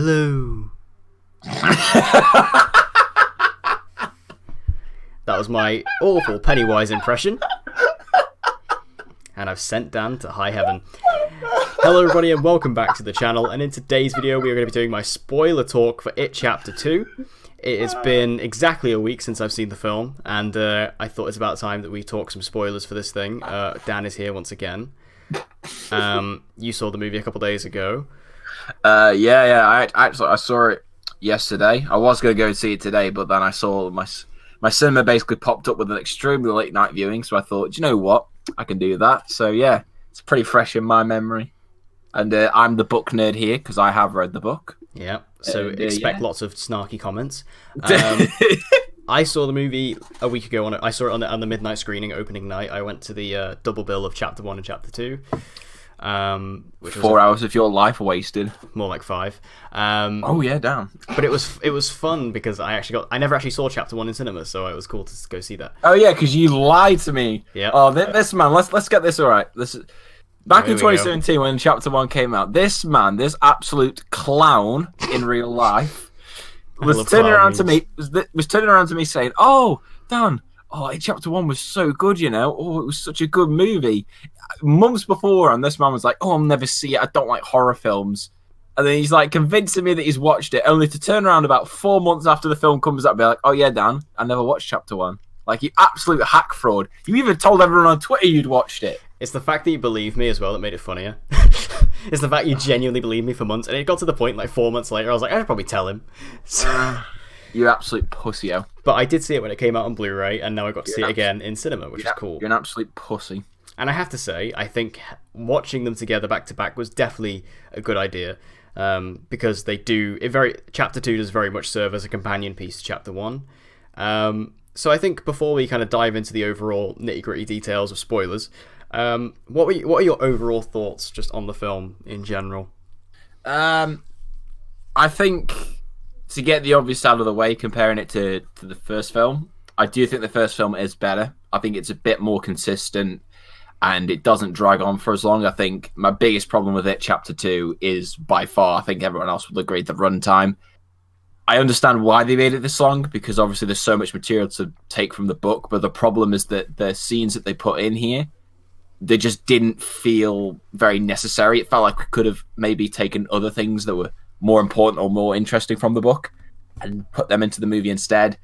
Hello. That was my awful Pennywise impression. And I've sent Dan to high heaven. Hello everybody and welcome back to the channel, and in today's video we are going to be doing my spoiler talk for It Chapter 2. It has been exactly a week since I've seen the film, and I thought it's about time that we talk some spoilers for this thing. Dan is here once again. You saw the movie a couple days ago. I saw it yesterday. I was going to go and see it today, but then I saw my cinema basically popped up with an extremely late night viewing, so I thought, you know what, I can do that. So yeah, it's pretty fresh in my memory. And I'm the book nerd here because I have read the book. Yeah, so expect lots of snarky comments. I saw the movie a week ago. I saw it on the midnight screening, opening night. I went to the double bill of Chapter 1 and Chapter 2. Which 4 hours of your life wasted. More like 5. Oh yeah, damn. But it was fun because I never actually saw Chapter 1 in cinema, so it was cool to go see that. Oh yeah, because you lied to me. Yeah. Oh, this man. Let's get this all right. This is back in 2017 when Chapter 1 came out. This man, this absolute clown in real life, was turning around to me saying, "Oh, Dan, Chapter 1 was so good, you know. Oh, it was such a good movie." Months before, and this man was like, "Oh, I'll never see it. I don't like horror films." And then he's like convincing me that he's watched it, only to turn around about 4 months after the film comes out and be like, "Oh yeah, Dan, I never watched Chapter 1." Like, you absolute hack fraud. You even told everyone on Twitter you'd watched it. It's the fact that you believed me as well that made it funnier. It's the fact you genuinely believed me for months, and it got to the point like 4 months later I was like, I should probably tell him. You absolute pussy-o. But I did see it when it came out on Blu-ray, and now I got to see it again in cinema, which is cool. You're an absolute pussy. And I have to say, I think watching them together back to back was definitely a good idea, because Chapter 2 does very much serve as a companion piece to Chapter 1. So I think before we kind of dive into the overall nitty-gritty details of spoilers, what are your overall thoughts just on the film in general? I think, to get the obvious out of the way, comparing it to the first film, I do think the first film is better. I think it's a bit more consistent, and it doesn't drag on for as long. I think my biggest problem with it, Chapter 2, is by far, I think everyone else will agree, the runtime. I understand why they made it this long, because obviously there's so much material to take from the book, but the problem is that the scenes that they put in here, they just didn't feel very necessary. It felt like we could have maybe taken other things that were more important or more interesting from the book and put them into the movie instead.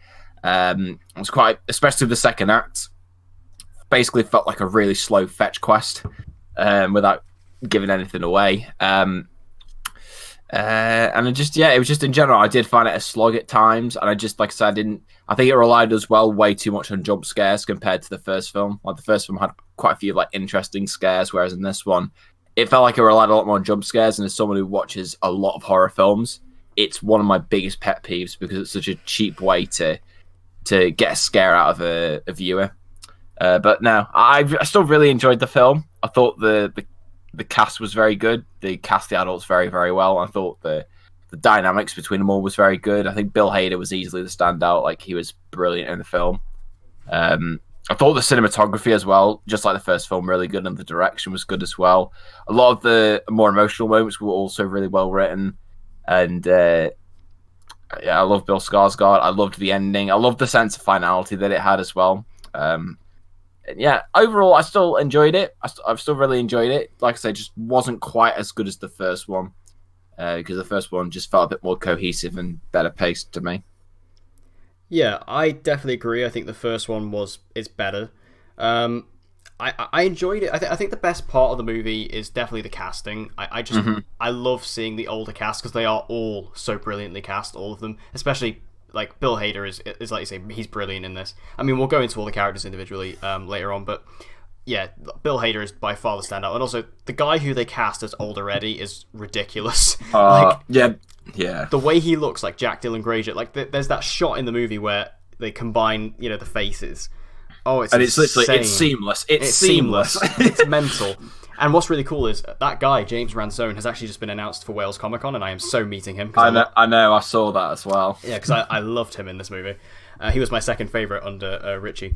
It was quite, especially the second act, basically felt like a really slow fetch quest, without giving anything away. And it was just in general, I did find it a slog at times, and I just, like I said, I think it relied as well way too much on jump scares compared to the first film. Like, the first film had quite a few like interesting scares, whereas in this one, it felt like it relied a lot more on jump scares. And as someone who watches a lot of horror films, it's one of my biggest pet peeves because it's such a cheap way to get a scare out of a viewer. But no, I still really enjoyed the film. I thought the cast was very good. They cast the adults very, very well. I thought the dynamics between them all was very good. I think Bill Hader was easily the standout. Like, he was brilliant in the film. I thought the cinematography as well, just like the first film, really good, and the direction was good as well. A lot of the more emotional moments were also really well written. And I love Bill Skarsgård. I loved the ending. I loved the sense of finality that it had as well. Yeah, overall, I still enjoyed it. I've still really enjoyed it. Like I said, just wasn't quite as good as the first one, because the first one just felt a bit more cohesive and better paced to me. Yeah, I definitely agree. I think the first one is better. I enjoyed it. I think the best part of the movie is definitely the casting. I love seeing the older cast because they are all so brilliantly cast, all of them, especially. Like, Bill Hader is like you say, he's brilliant in this. I mean, we'll go into all the characters individually later on, but yeah, Bill Hader is by far the standout. And also, the guy who they cast as Old Eddie is ridiculous. Yeah. The way he looks like Jack Dylan Grazer. Like, there's that shot in the movie where they combine, the faces. Oh, it's literally, it's seamless. It's seamless. It's mental. And what's really cool is that guy, James Ransone, has actually just been announced for Wales Comic Con, and I am so meeting him. I know, I saw that as well. Yeah, because I loved him in this movie. He was my second favourite under Richie.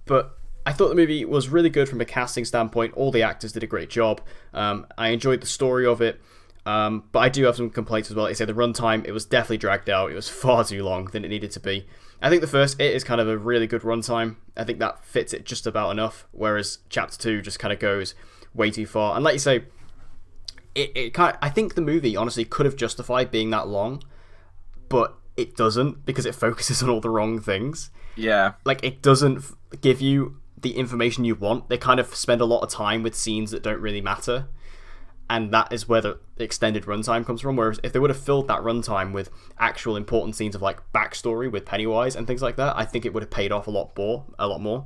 But I thought the movie was really good from a casting standpoint. All the actors did a great job. I enjoyed the story of it. But I do have some complaints as well. Like I say, the runtime, it was definitely dragged out. It was far too long than it needed to be. I think the first It is kind of a really good runtime. I think that fits it just about enough, whereas Chapter 2 just kind of goes way too far. And like you say, it kind of, I think the movie honestly could have justified being that long, but it doesn't, because it focuses on all the wrong things. Yeah. Like, it doesn't give you the information you want. They kind of spend a lot of time with scenes that don't really matter. And that is where the extended runtime comes from. Whereas if they would have filled that runtime with actual important scenes of like backstory with Pennywise and things like that, I think it would have paid off a lot more.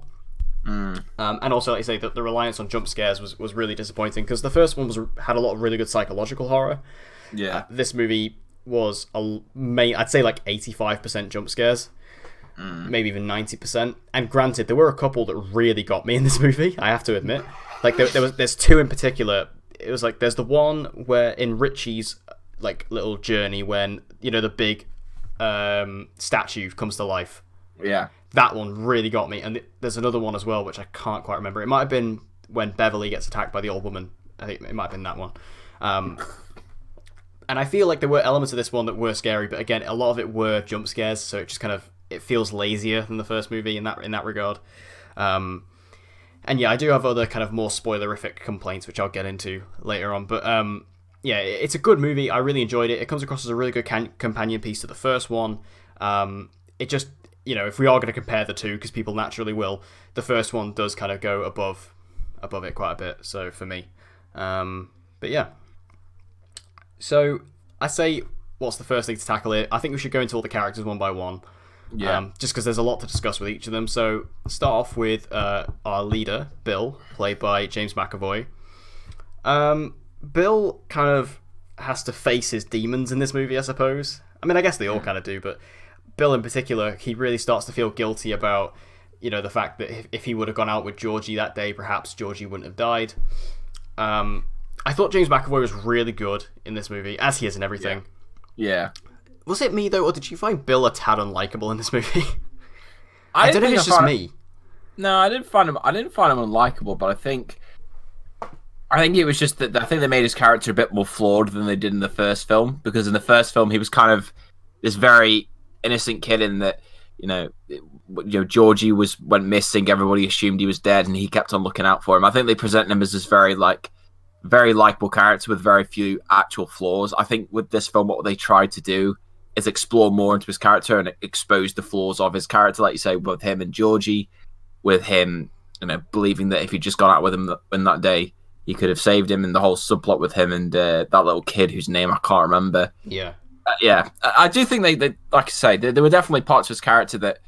And also, like I say, the reliance on jump scares was really disappointing, because the first one had a lot of really good psychological horror. Yeah. This movie was I'd say like 85% jump scares, maybe even 90%. And granted, there were a couple that really got me in this movie, I have to admit. Like there's two in particular. It was like, there's the one where in Richie's like little journey, when, you know, the big statue comes to life. Yeah. That one really got me. And there's another one as well, which I can't quite remember. It might have been when Beverly gets attacked by the old woman. I think it might have been that one. And I feel like there were elements of this one that were scary, but again, a lot of it were jump scares, so it just kind of, it feels lazier than the first movie in that regard. And yeah, I do have other kind of more spoilerific complaints, which I'll get into later on. But yeah, it's a good movie. I really enjoyed it. It comes across as a really good companion piece to the first one. It just, you know, if we are going to compare the two, because people naturally will, the first one does kind of go above it quite a bit. So for me, but yeah. So I say, what's the first thing to tackle here? I think we should go into all the characters one by one. Yeah. Just because there's a lot to discuss with each of them. So start off with our leader, Bill, played by James McAvoy. Bill kind of has to face his demons in this movie, I suppose. I mean, I guess they all kind of do, but Bill in particular, he really starts to feel guilty about, you know, the fact that if he would have gone out with Georgie that day, perhaps Georgie wouldn't have died. I thought James McAvoy was really good in this movie, as he is in everything. Yeah. Was it me, though, or did you find Bill a tad unlikable in this movie? I don't know if it's just me. No, I didn't find him unlikable, but I think it was just that I think they made his character a bit more flawed than they did in the first film, because in the first film he was kind of this very innocent kid in that, you know, Georgie went missing, everybody assumed he was dead, and he kept on looking out for him. I think they present him as this very likable character with very few actual flaws. I think with this film, what they tried to do is explore more into his character and expose the flaws of his character, like you say, with him and Georgie, with him, you know, believing that if he'd just gone out with him in that day, he could have saved him, and the whole subplot with him and that little kid whose name I can't remember. Yeah. Yeah. I do think they like I say, there were definitely parts of his character that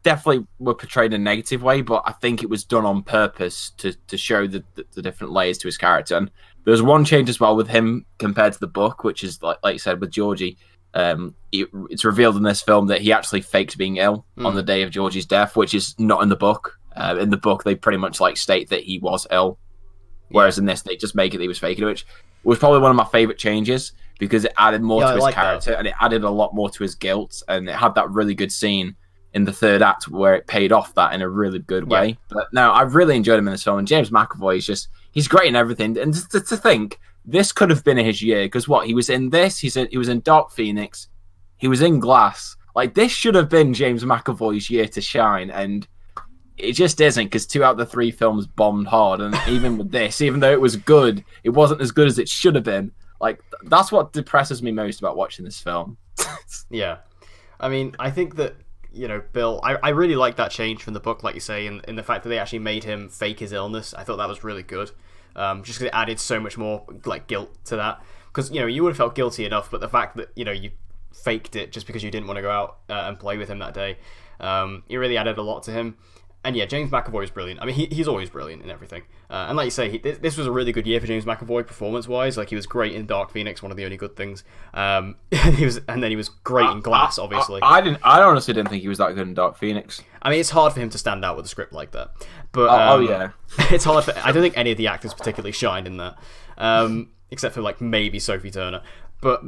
definitely were portrayed in a negative way, but I think it was done on purpose to show the different layers to his character. And there's one change as well with him compared to the book, which is like you said with Georgie. It's revealed in this film that he actually faked being ill on the day of Georgie's death, which is not in the book. In the book, they pretty much state that he was ill, whereas in this they just make it that he was faking it, which was probably one of my favorite changes, because it added more to his character and it added a lot more to his guilt, and it had that really good scene in the third act where it paid off that in a really good way. But no, I really enjoyed him in this film, and James McAvoy he's great in everything. And to think this could have been his year, because he was in this, he was in Dark Phoenix, he was in Glass. This should have been James McAvoy's year to shine, and it just isn't, because 2 out of the 3 films bombed hard. And even with this, even though it was good, it wasn't as good as it should have been. That's what depresses me most about watching this film. Yeah. I mean, I think that, you know, Bill, I really like that change from the book, like you say, in the fact that they actually made him fake his illness. I thought that was really good. Just because it added so much more guilt to that. Because, you know, you would have felt guilty enough, but the fact that, you know, you faked it just because you didn't want to go out and play with him that day, it really added a lot to him. And yeah, James McAvoy is brilliant. I mean, he's always brilliant in everything. And like you say, this was a really good year for James McAvoy performance-wise. He was great in Dark Phoenix, one of the only good things. He was great in Glass, obviously. I honestly didn't think he was that good in Dark Phoenix. I mean, it's hard for him to stand out with a script like that. But yeah, it's hard. I don't think any of the actors particularly shined in that, except for maybe Sophie Turner. But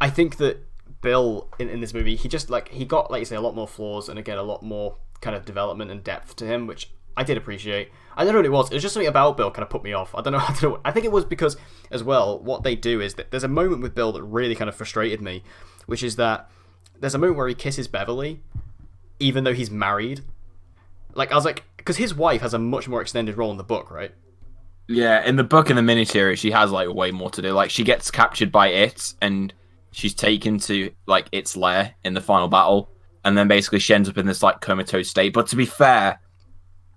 I think that Bill in this movie, he just he got, like you say, a lot more flaws, and again a lot more kind of development and depth to him, which I did appreciate. I don't know what it was. It was just something about Bill kind of put me off. I don't know. I don't know. I think it was because, as well, what they do is that there's a moment with Bill that really kind of frustrated me, which is that there's a moment where he kisses Beverly, even though he's married. Like, I was like, because his wife has a much more extended role in the book, right? Yeah, in the book and the miniseries, she has like way more to do. Like, she gets captured by it, and she's taken to like its lair in the final battle, and then basically she ends up in this like comatose state. But to be fair,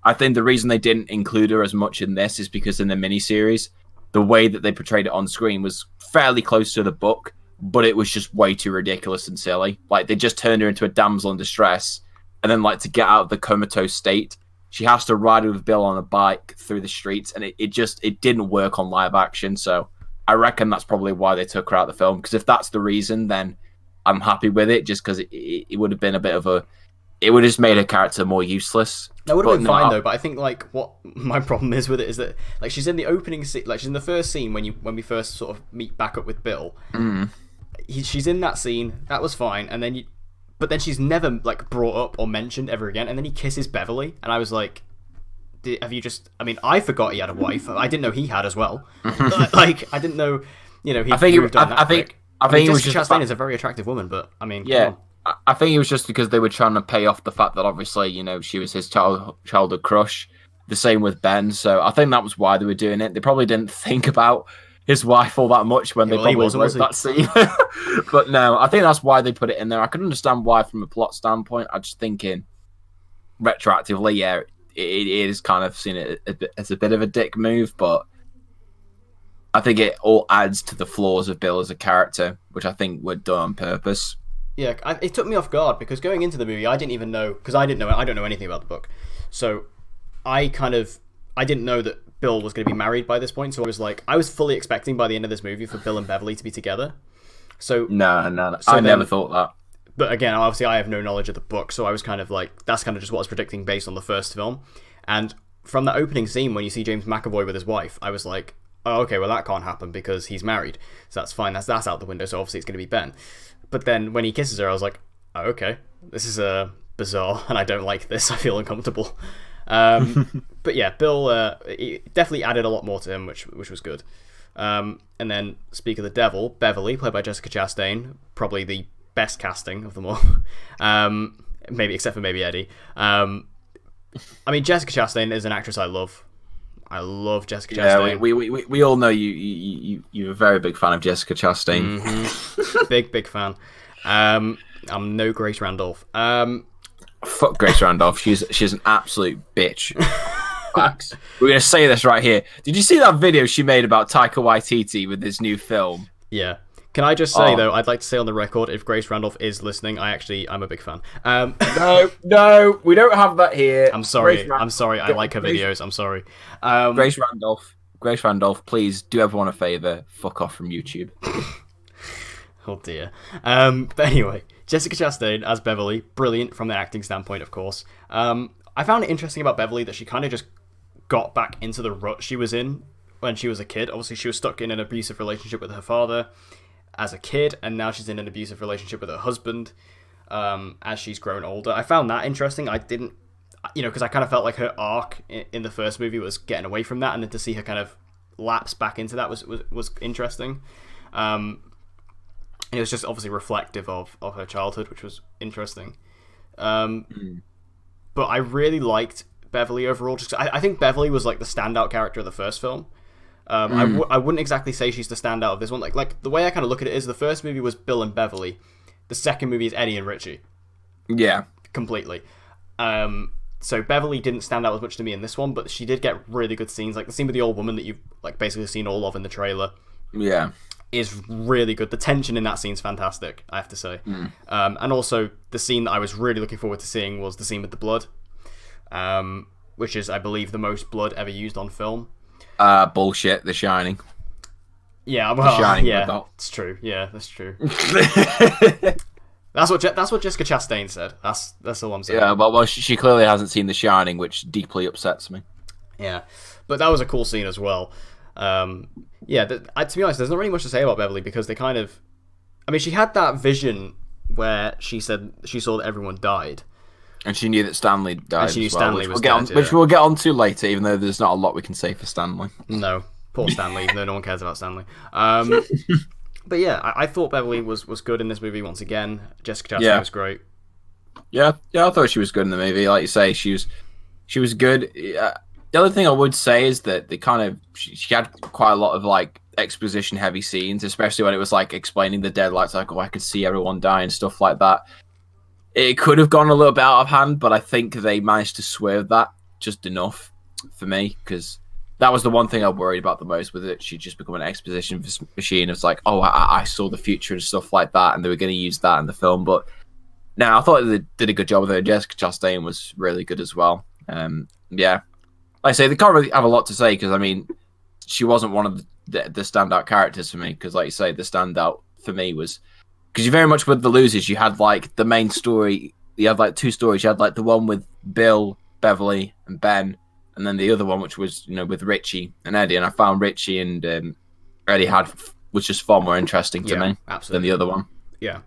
I think the reason they didn't include her as much in this is because in the miniseries, the way that they portrayed it on screen was fairly close to the book, but it was just way too ridiculous and silly. Like, they just turned her into a damsel in distress, and then like to get out of the comatose state, she has to ride with Bill on a bike through the streets, and it didn't work on live action. So I reckon that's probably why they took her out of the film. Because if that's the reason, then I'm happy with it. Just because it would have been a bit of a, it would have just made her character more useless. That would have been fine though. But I think like what my problem is with it is that like she's in the opening scene, like she's in the first scene when we first sort of meet back up with Bill. She's in that scene. That was fine, and then but then she's never like brought up or mentioned ever again. And then he kisses Beverly, and I was like, have you just? I mean, I forgot he had a wife. I didn't know he had as well. Like, I didn't know. You know, he moved on that quick. I think Jessica Chastain is a very attractive woman, but I mean, yeah. I think it was just because they were trying to pay off the fact that obviously, you know, she was his childhood crush. The same with Ben, so I think that was why they were doing it. They probably didn't think about his wife all that much when they probably wrote that scene. But no, I think that's why they put it in there. I can understand why from a plot standpoint. I'm just thinking retroactively, yeah, it is kind of seen it as a bit of a dick move, but I think it all adds to the flaws of Bill as a character, which I think were done on purpose. Yeah, it took me off guard because going into the movie, I didn't even know, because I don't know anything about the book, so I didn't know that Bill was going to be married by this point. So I was fully expecting by the end of this movie for Bill and Beverly to be together. So no, so I never thought that. But again, obviously, I have no knowledge of the book, so I was kind of like, that's kind of just what I was predicting based on the first film. And from that opening scene when you see James McAvoy with his wife, I was like, oh, okay, well that can't happen because he's married, so that's fine. That's out the window. So obviously it's going to be Ben. But then when he kisses her, I was like, oh, okay, this is bizarre, and I don't like this. I feel uncomfortable. But yeah, Bill he definitely added a lot more to him, which was good. And then speak of the devil, Beverly, played by Jessica Chastain, probably the best casting of them all. Maybe except for maybe Eddie. I mean, Jessica Chastain is an actress I love. I love Jessica Chastain. Yeah, we all know you're a very big fan of Jessica Chastain. Big fan. I'm no Grace Randolph. Fuck Grace Randolph. She's an absolute bitch. Facts. We're gonna say this right here. Did you see that video she made about Taika Waititi with his new film? Yeah. Can I just say though, I'd like to say on the record, if Grace Randolph is listening, I'm a big fan. No, we don't have that here. I'm sorry. I like her videos. I'm sorry. Grace Randolph, please do everyone a favor. Fuck off from YouTube. Oh dear. But anyway, Jessica Chastain as Beverly, brilliant from the acting standpoint, of course. I found it interesting about Beverly that she kind of just got back into the rut she was in when she was a kid. Obviously, she was stuck in an abusive relationship with her father as a kid, and now she's in an abusive relationship with her husband as she's grown older. I found that interesting. I didn't, because I kind of felt like her arc in the first movie was getting away from that, and then to see her kind of lapse back into that was interesting. And it was just obviously reflective of her childhood, which was interesting. But I really liked Beverly overall. Just I think Beverly was like the standout character of the first film. I wouldn't exactly say she's the standout of this one. Like the way I kind of look at it is the first movie was Bill and Beverly. The second movie is Eddie and Richie. Yeah. Completely. So Beverly didn't stand out as much to me in this one, but she did get really good scenes. Like the scene with the old woman that you've like basically seen all of in the trailer. Yeah. Is really good. The tension in that scene's fantastic, I have to say. And also the scene that I was really looking forward to seeing was the scene with the blood. Which is, I believe, the most blood ever used on film. Bullshit. The Shining. Yeah, well, Shining, yeah, it's true. Yeah, that's true. That's what Jessica Chastain said. That's all I'm saying. Yeah, well, she clearly hasn't seen The Shining, which deeply upsets me. Yeah, but that was a cool scene as well. To be honest, there's not really much to say about Beverly because they kind of, I mean, she had that vision where she said she saw that everyone died. And she knew that Stanley died. And she knew as well, Stanley was dead, which we'll get on to later, even though there's not a lot we can say for Stanley. No, poor Stanley, even though no one cares about Stanley. But yeah, I thought Beverly was good in this movie once again. Jessica Chastain was great. Yeah, I thought she was good in the movie. Like you say, she was good. The other thing I would say is that she had quite a lot of like exposition heavy scenes, especially when it was like explaining the deadlights, like, oh, I could see everyone die and stuff like that. It could have gone a little bit out of hand, but I think they managed to swerve that just enough for me, because that was the one thing I worried about the most with it. She'd just become an exposition machine. It's like, oh, I saw the future and stuff like that, and they were going to use that in the film. But no, I thought they did a good job with it. Jessica Chastain was really good as well. Yeah. Like I say, they can't really have a lot to say, because, I mean, she wasn't one of the standout characters for me, because, like you say, the standout for me was... Because you very much with the losers, you had, like, the main story... You had, like, two stories. You had, like, the one with Bill, Beverly, and Ben, and then the other one, which was, with Richie and Eddie. And I found Richie and Eddie was just far more interesting to me than the other one. Yeah.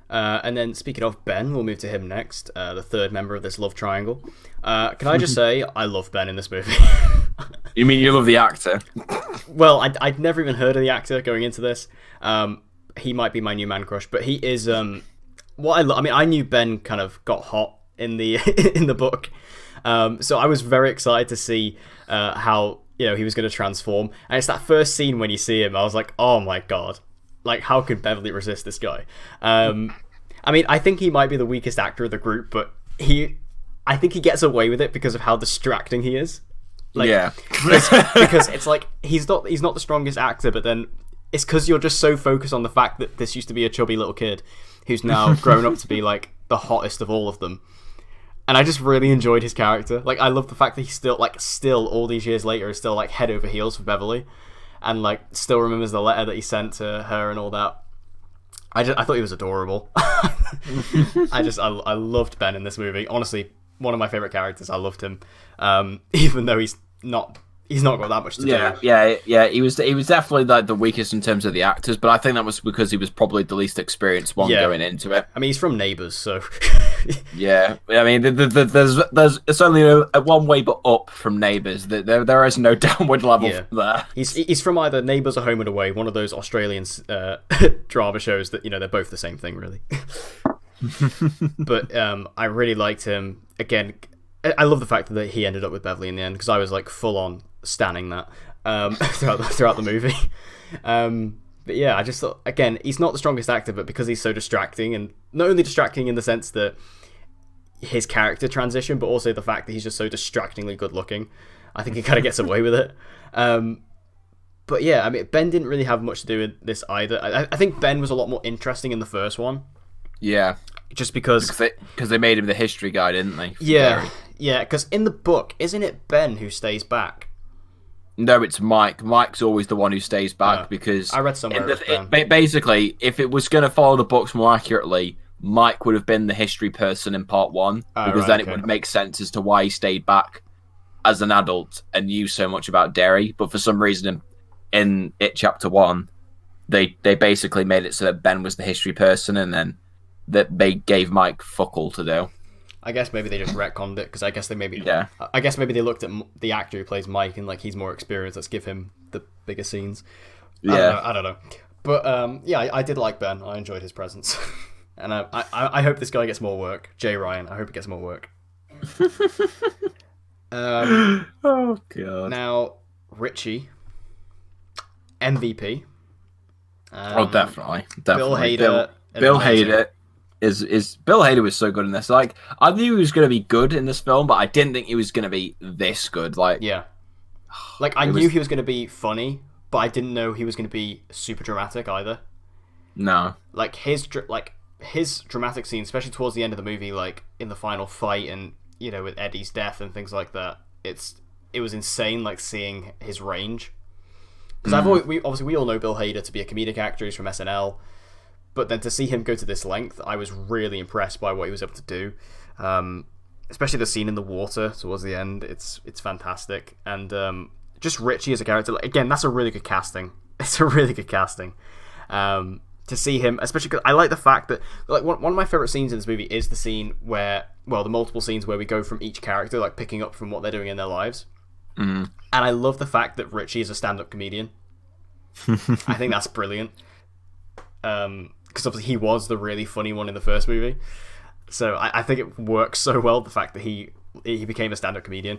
And then, speaking of Ben, we'll move to him next, the third member of this love triangle. Can I just say, I love Ben in this movie. You mean you love the actor? Well, I'd never even heard of the actor going into this. He might be my new man crush, but he is... I mean, I knew Ben kind of got hot in the in the book. So I was very excited to see how he was going to transform. And it's that first scene when you see him, I was like, oh my god. Like, how could Beverly resist this guy? I mean, I think he might be the weakest actor of the group, but I think he gets away with it because of how distracting he is. Like, yeah. because it's like, he's not the strongest actor, but then it's because you're just so focused on the fact that this used to be a chubby little kid who's now grown up to be, like, the hottest of all of them. And I just really enjoyed his character. Like, I love the fact that he's still all these years later, is still, like, head over heels for Beverly. And, like, still remembers the letter that he sent to her and all that. I thought he was adorable. I loved Ben in this movie. Honestly, one of my favorite characters. I loved him, even though he's not got that much to do. Yeah. He was definitely like the weakest in terms of the actors, but I think that was because he was probably the least experienced one going into it. I mean, he's from Neighbours, so yeah. I mean, there's it's only a one way but up from Neighbours. There is no downward level from there. He's from either Neighbours or Home and Away, one of those Australian drama shows that they're both the same thing, really. But I really liked him. Again, I love the fact that he ended up with Beverly in the end, because I was like full on standing that throughout the movie. But yeah, I just thought, again, he's not the strongest actor, but because he's so distracting, and not only distracting in the sense that his character transition, but also the fact that he's just so distractingly good looking, I think he kind of gets away with it. But yeah, I mean, Ben didn't really have much to do with this either. I think Ben was a lot more interesting in the first one. Yeah. Just because they made him the history guy, didn't they? Yeah, because in the book, isn't it Ben who stays back? No, it's Mike. Mike's always the one who stays back, because I read somewhere basically, if it was going to follow the books more accurately, Mike would have been the history person in part one, because then it would make sense as to why he stayed back as an adult and knew so much about Derry. But for some reason, in It Chapter 1, they basically made it so that Ben was the history person, and then that they gave Mike fuck all to do. I guess maybe they just retconned it, because I guess maybe they looked at the actor who plays Mike and like, he's more experienced, let's give him the bigger scenes. I don't know. But I did like Ben. I enjoyed his presence. And I hope this guy gets more work. Jay Ryan, I hope he gets more work. Oh god. Now, Richie, MVP. Definitely. Bill Hader. Bill Hader is Bill Hader was so good in this. Like, I knew he was going to be good in this film, but I didn't think he was going to be this good. Like, yeah, like I knew he was going to be funny, but I didn't know he was going to be super dramatic either. No, like his dramatic scene, especially towards the end of the movie, like in the final fight, and with Eddie's death and things like that. It was insane, like seeing his range. Because we all know Bill Hader to be a comedic actor. He's from SNL. But then to see him go to this length, I was really impressed by what he was able to do. Especially the scene in the water towards the end. It's fantastic. And just Richie as a character, again, that's a really good casting. It's a really good casting. to see him, especially because I like the fact that like one of my favorite scenes in this movie is the scene where, well, the multiple scenes where we go from each character, like picking up from what they're doing in their lives. And I love the fact that Richie is a stand-up comedian. I think that's brilliant. Because obviously he was the really funny one in the first movie. So I think it works so well, the fact that he became a stand-up comedian.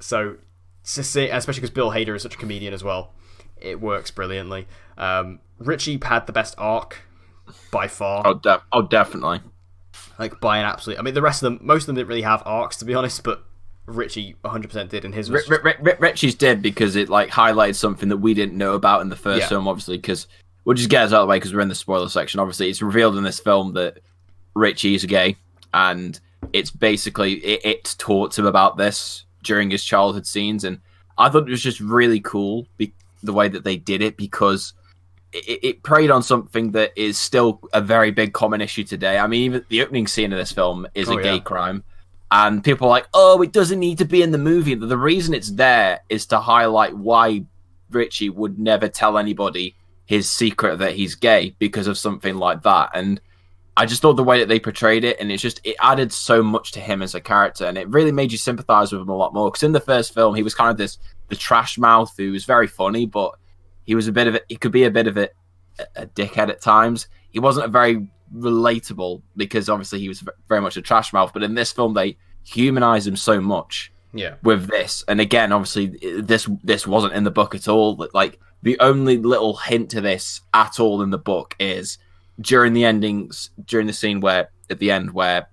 So to see, especially because Bill Hader is such a comedian as well, it works brilliantly. Richie had the best arc by far. Oh, definitely. Like by an absolute. I mean, the rest of them, most of them didn't really have arcs, to be honest, but Richie 100% did, and his was Richie's did because it like highlighted something that we didn't know about in the first film, obviously, because we'll just get us out of the way because we're in the spoiler section. Obviously, it's revealed in this film that Richie is gay, and it's basically it taught him about this during his childhood scenes, and I thought it was just really cool the way that they did it, because it preyed on something that is still a very big common issue today. I mean, even the opening scene of this film is a gay crime. And people are like, oh, it doesn't need to be in the movie. The reason it's there is to highlight why Richie would never tell anybody his secret that he's gay because of something like that. And I just thought the way that they portrayed it, and it added so much to him as a character, and it really made you sympathize with him a lot more. Because in the first film, he was kind of the trash mouth who was very funny, but he was he could be a bit of a dickhead at times. He wasn't a very relatable because obviously he was very much a trash mouth, but in this film they humanize him so much with this. And again, obviously this wasn't in the book at all. Like the only little hint to this at all in the book is during the scene where at the end where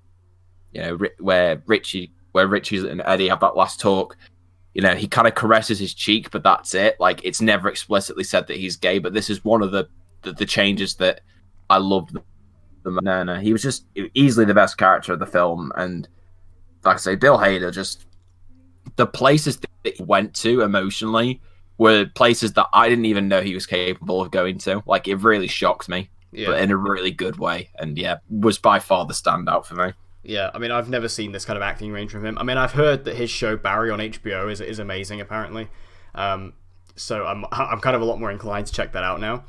where Richie and Eddie have that last talk. He kind of caresses his cheek, but that's it. Like it's never explicitly said that he's gay, but this is one of the changes that I loved. No, he was just easily the best character of the film, and like I say, Bill Hader, just the places that he went to emotionally were places that I didn't even know he was capable of going to. Like it really shocked me, but in a really good way, and was by far the standout for me. Yeah, I mean, I've never seen this kind of acting range from him. I mean, I've heard that his show Barry on HBO is amazing, apparently. So I'm kind of a lot more inclined to check that out now.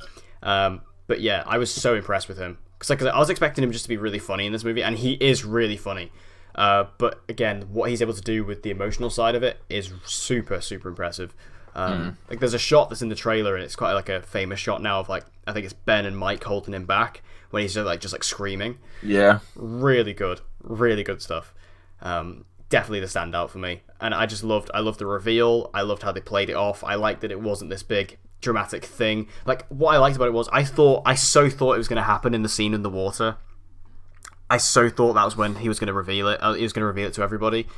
But yeah, I was so impressed with him. Because I was expecting him just to be really funny in this movie, and he is really funny. But again, what he's able to do with the emotional side of it is super, super impressive. Like there's a shot that's in the trailer, and it's quite like a famous shot now of like, I think it's Ben and Mike holding him back when he's just screaming. Yeah, really good stuff. Definitely the standout for me, and I loved the reveal. I loved how they played it off. I liked that it wasn't this big dramatic thing. Like what I liked about it was I so thought it was going to happen in the scene in the water. I so thought that was when he was going to reveal it. He was going to reveal it to everybody.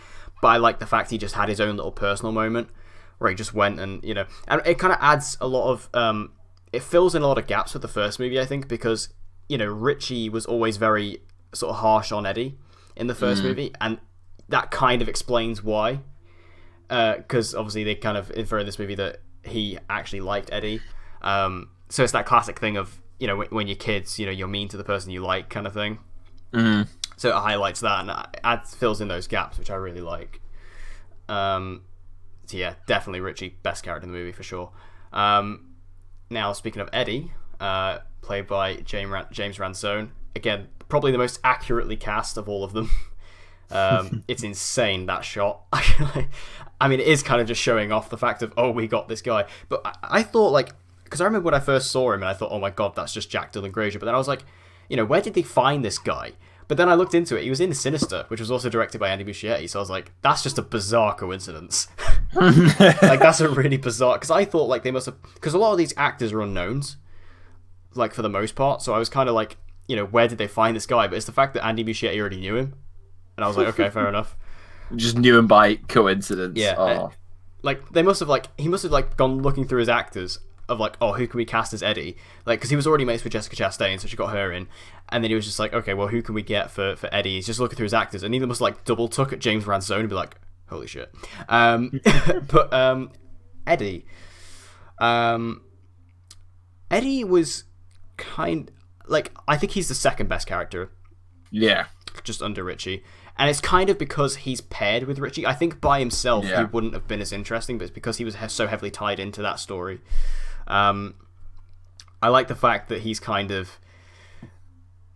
But I like the fact he just had his own little personal moment where he just went and and it kind of adds a lot of it fills in a lot of gaps with the first movie, I think, because Richie was always very sort of harsh on Eddie in the first movie, and that kind of explains why. Because obviously they kind of infer in this movie that he actually liked Eddie. So it's that classic thing of when you're kids, you're mean to the person you like, kind of thing. So it highlights that and fills in those gaps, which I really like. So yeah, definitely Richie, best character in the movie for sure. Now speaking of Eddie, played by James Ransone, again probably the most accurately cast of all of them. It's insane, that shot. I mean, it is kind of just showing off the fact of, oh, we got this guy. But I thought, like, because I remember when I first saw him and I thought, oh my god, that's just Jack Dylan Grazer. But then I was like, where did they find this guy? But then I looked into it. He was in Sinister, which was also directed by Andy Muschietti. So I was like, that's just a bizarre coincidence. Like, that's a really bizarre... Because I thought, like, they must have... Because a lot of these actors are unknowns, like, for the most part. So I was kind of like, where did they find this guy? But it's the fact that Andy Muschietti already knew him. And I was like, okay, fair enough. Just knew him by coincidence. Yeah. Oh. Like, they must have, like... He must have, like, gone looking through his actors of, like, oh, who can we cast as Eddie? Like, because he was already mates with Jessica Chastain, so she got her in. And then he was just like, okay, well, who can we get for Eddie? He's just looking through his actors. And he must, like, double tuck at James Ransone and be like, holy shit. But Eddie. Eddie was like, I think he's the second best character. Yeah. Just under Richie. And it's kind of because he's paired with Richie. I think by himself he wouldn't have been as interesting, but it's because he was so heavily tied into that story. I I like the fact that he's kind of...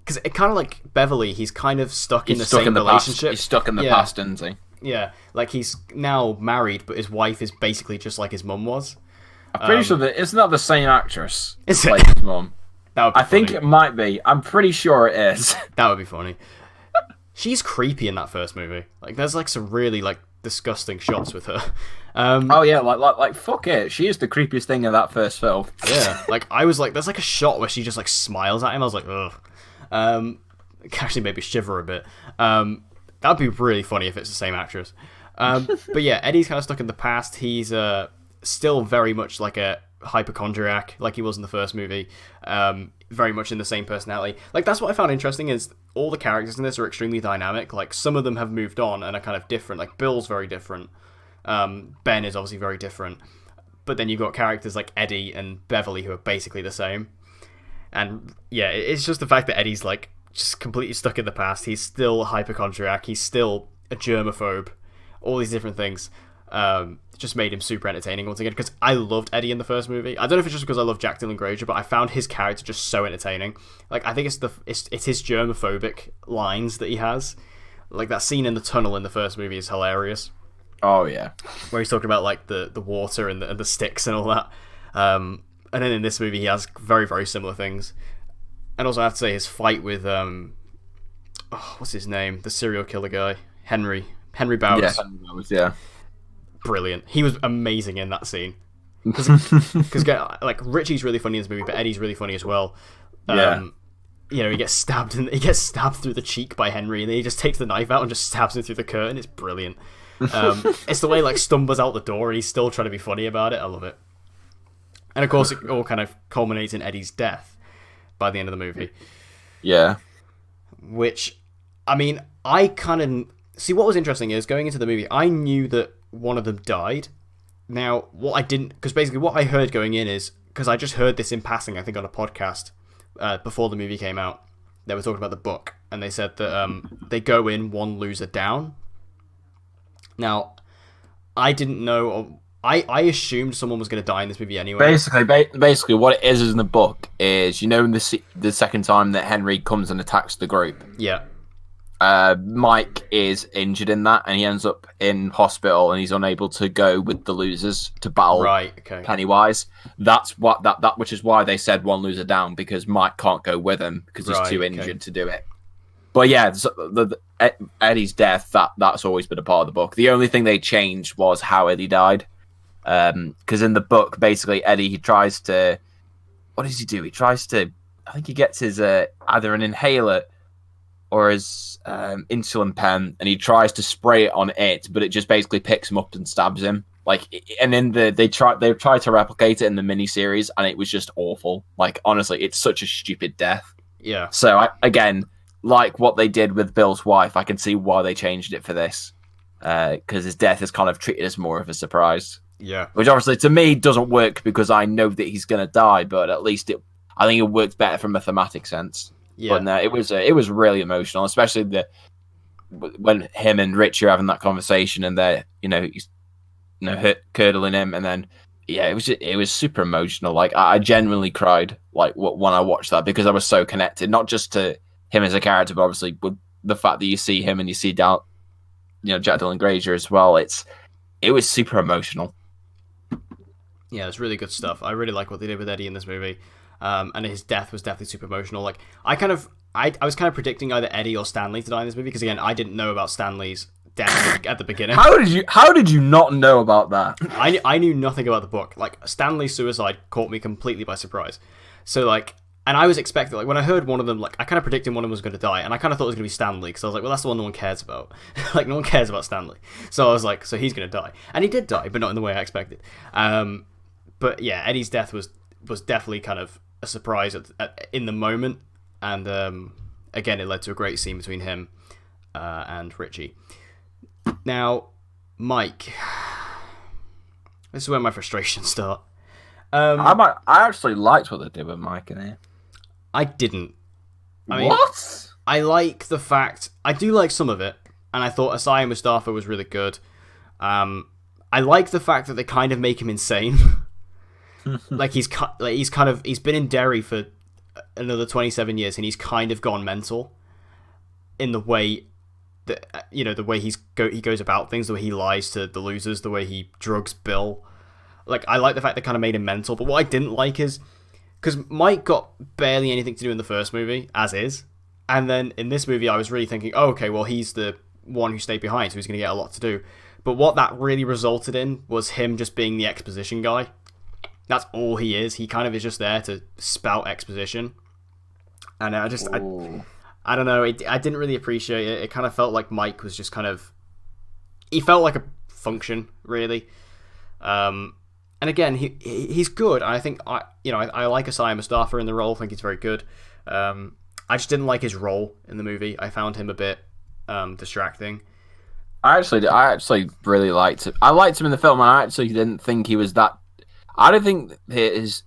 Because it kind of like Beverly, he's kind of stuck in the same relationship. He's stuck in the past, isn't he? Yeah, like he's now married, but his wife is basically just like his mum was. I'm pretty sure that isn't that the same actress? Is like his mum. I think it might be. I'm pretty sure it is. That would be funny. She's creepy in that first movie. Like, there's like some really like disgusting shots with her. Oh yeah, like fuck it. She is the creepiest thing in that first film. Yeah, like I was like, there's like a shot where she just like smiles at him. I was like, ugh. It actually made me shiver a bit. That'd be really funny if it's the same actress. But yeah, Eddie's kind of stuck in the past. He's still very much like a hypochondriac, like he was in the first movie. Very much in the same personality. Like, that's what I found interesting, is all the characters in this are extremely dynamic. Like, some of them have moved on and are kind of different. Like, Bill's very different. Ben is obviously very different. But then you've got characters like Eddie and Beverly who are basically the same. And yeah, it's just the fact that Eddie's like just completely stuck in the past. He's still a hypochondriac. He's still a germaphobe. All these different things just made him super entertaining once again. Because I loved Eddie in the first movie. I don't know if it's just because I love Jack Dylan Grazer, but I found his character just so entertaining. Like, I think it's his germaphobic lines that he has. Like, that scene in the tunnel in the first movie is hilarious. Oh yeah, where he's talking about like the water and the sticks and all that. And then in this movie, he has very, very similar things. And also, I have to say, his fight with what's his name? The serial killer guy, Henry Bowers. Yeah, Henry Bowers, yeah. Brilliant. He was amazing in that scene. Because like Richie's really funny in this movie, but Eddie's really funny as well. Yeah. You know, he gets stabbed through the cheek by Henry, and then he just takes the knife out and just stabs him through the curtain. It's brilliant. It's the way like stumbles out the door and he's still trying to be funny about it. I love it. And of course, it all kind of culminates in Eddie's death by the end of the movie. Yeah. Which, I mean, I kind of see what was interesting is going into the movie, I knew that one of them died. Now, what I didn't, because basically what I heard going in is, because I just heard this in passing, I think on a podcast before the movie came out, they were talking about the book, and they said that they go in one loser down. Now, I didn't know. I assumed someone was going to die in this movie anyway. Basically, what it is in the book is, you know, in the second time that Henry comes and attacks the group. Yeah. Mike is injured in that, and he ends up in hospital, and he's unable to go with the losers to battle Pennywise. That's what that which is why they said one loser down, because Mike can't go with him because he's too injured to do it. But yeah, Eddie's death, that's always been a part of the book. The only thing they changed was how Eddie died. Because in the book, basically, Eddie, he tries to... What does he do? He tries to... I think he gets his either an inhaler or his insulin pen, and he tries to spray it on it, but it just basically picks him up and stabs him. Like, and then they've tried to replicate it in the miniseries, and it was just awful. Like, honestly, it's such a stupid death. Yeah. So, again... like what they did with Bill's wife, I can see why they changed it for this. Because his death is kind of treated as more of a surprise. Yeah. Which obviously, to me, doesn't work because I know that he's going to die, but at least I think it worked better from a thematic sense. Yeah. But no, it was really emotional, especially when him and Rich are having that conversation and they're, he's curdling him, and then, yeah, it was super emotional. Like, I genuinely cried, like, when I watched that, because I was so connected, not just to him as a character, but obviously with the fact that you see him and you see Jack Dylan Grazer as well. It was super emotional. Yeah, it's really good stuff. I really like what they did with Eddie in this movie, and his death was definitely super emotional. Like, I was kind of predicting either Eddie or Stanley to die in this movie, because again, I didn't know about Stanley's death at the beginning. How did you not know about that? I knew nothing about the book. Like, Stanley's suicide caught me completely by surprise. So like. And I was expecting, like, when I heard one of them, like, I kind of predicted one of them was going to die, and I kind of thought it was going to be Stanley, because I was like, well, that's the one no one cares about. Like, no one cares about Stanley. So I was like, so he's going to die. And he did die, but not in the way I expected. But yeah, Eddie's death was definitely kind of a surprise in the moment, and again, it led to a great scene between him and Richie. Now, Mike. This is where my frustrations start. I actually liked what they did with Mike in here. I didn't. What? I like the fact... I do like some of it, and I thought Asai Mustafa was really good. I like the fact that they kind of make him insane. Like he's been in Derry for another 27 years, and he's kind of gone mental in the way that the way he goes about things, the way he lies to the losers, the way he drugs Bill. Like, I like the fact they kind of made him mental, but what I didn't like is because Mike got barely anything to do in the first movie, as is, and then in this movie I was really thinking, oh, okay, well, he's the one who stayed behind, so he's going to get a lot to do. But what that really resulted in was him just being the exposition guy. That's all he is. He kind of is just there to spout exposition. And I don't know, I didn't really appreciate it. It kind of felt like Mike was just kind of... He felt like a function, really. And again, he's good. I think, I like Asaya Mustafa in the role. I think he's very good. I just didn't like his role in the movie. I found him a bit distracting. I actually really liked him. I liked him in the film, and I actually didn't think he was that... I don't think his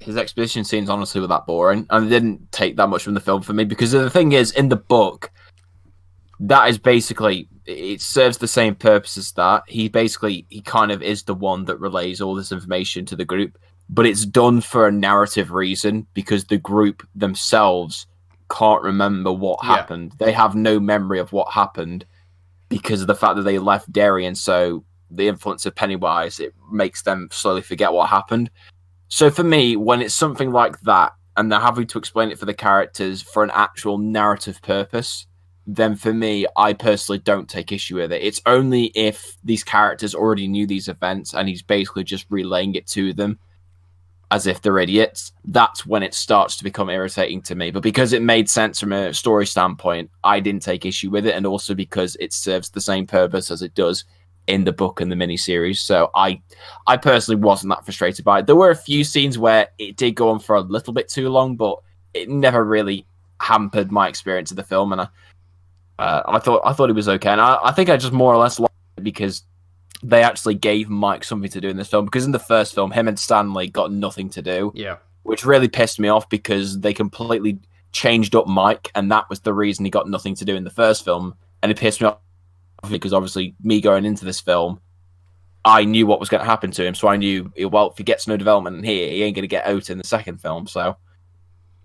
exposition scenes honestly were that boring, and they didn't take that much from the film for me, because the thing is, in the book, that is basically, it serves the same purpose as that. He kind of is the one that relays all this information to the group, but it's done for a narrative reason, because the group themselves can't remember what happened. They have no memory of what happened because of the fact that they left Derry, and so the influence of Pennywise, it makes them slowly forget what happened. So for me, when it's something like that, and they're having to explain it for the characters for an actual narrative purpose, then for me, I personally don't take issue with it. It's only if these characters already knew these events and he's basically just relaying it to them as if they're idiots. That's when it starts to become irritating to me. But because it made sense from a story standpoint, I didn't take issue with it, and also because it serves the same purpose as it does in the book and the miniseries. So I personally wasn't that frustrated by it. There were a few scenes where it did go on for a little bit too long, but it never really hampered my experience of the film, and I thought it was okay. And I think I just more or less liked it because they actually gave Mike something to do in this film, because in the first film, him and Stanley got nothing to do. Yeah. Which really pissed me off, because they completely changed up Mike, and that was the reason he got nothing to do in the first film. And it pissed me off because obviously me going into this film, I knew what was going to happen to him, so I knew, well, if he gets no development in here, he ain't going to get out in the second film. So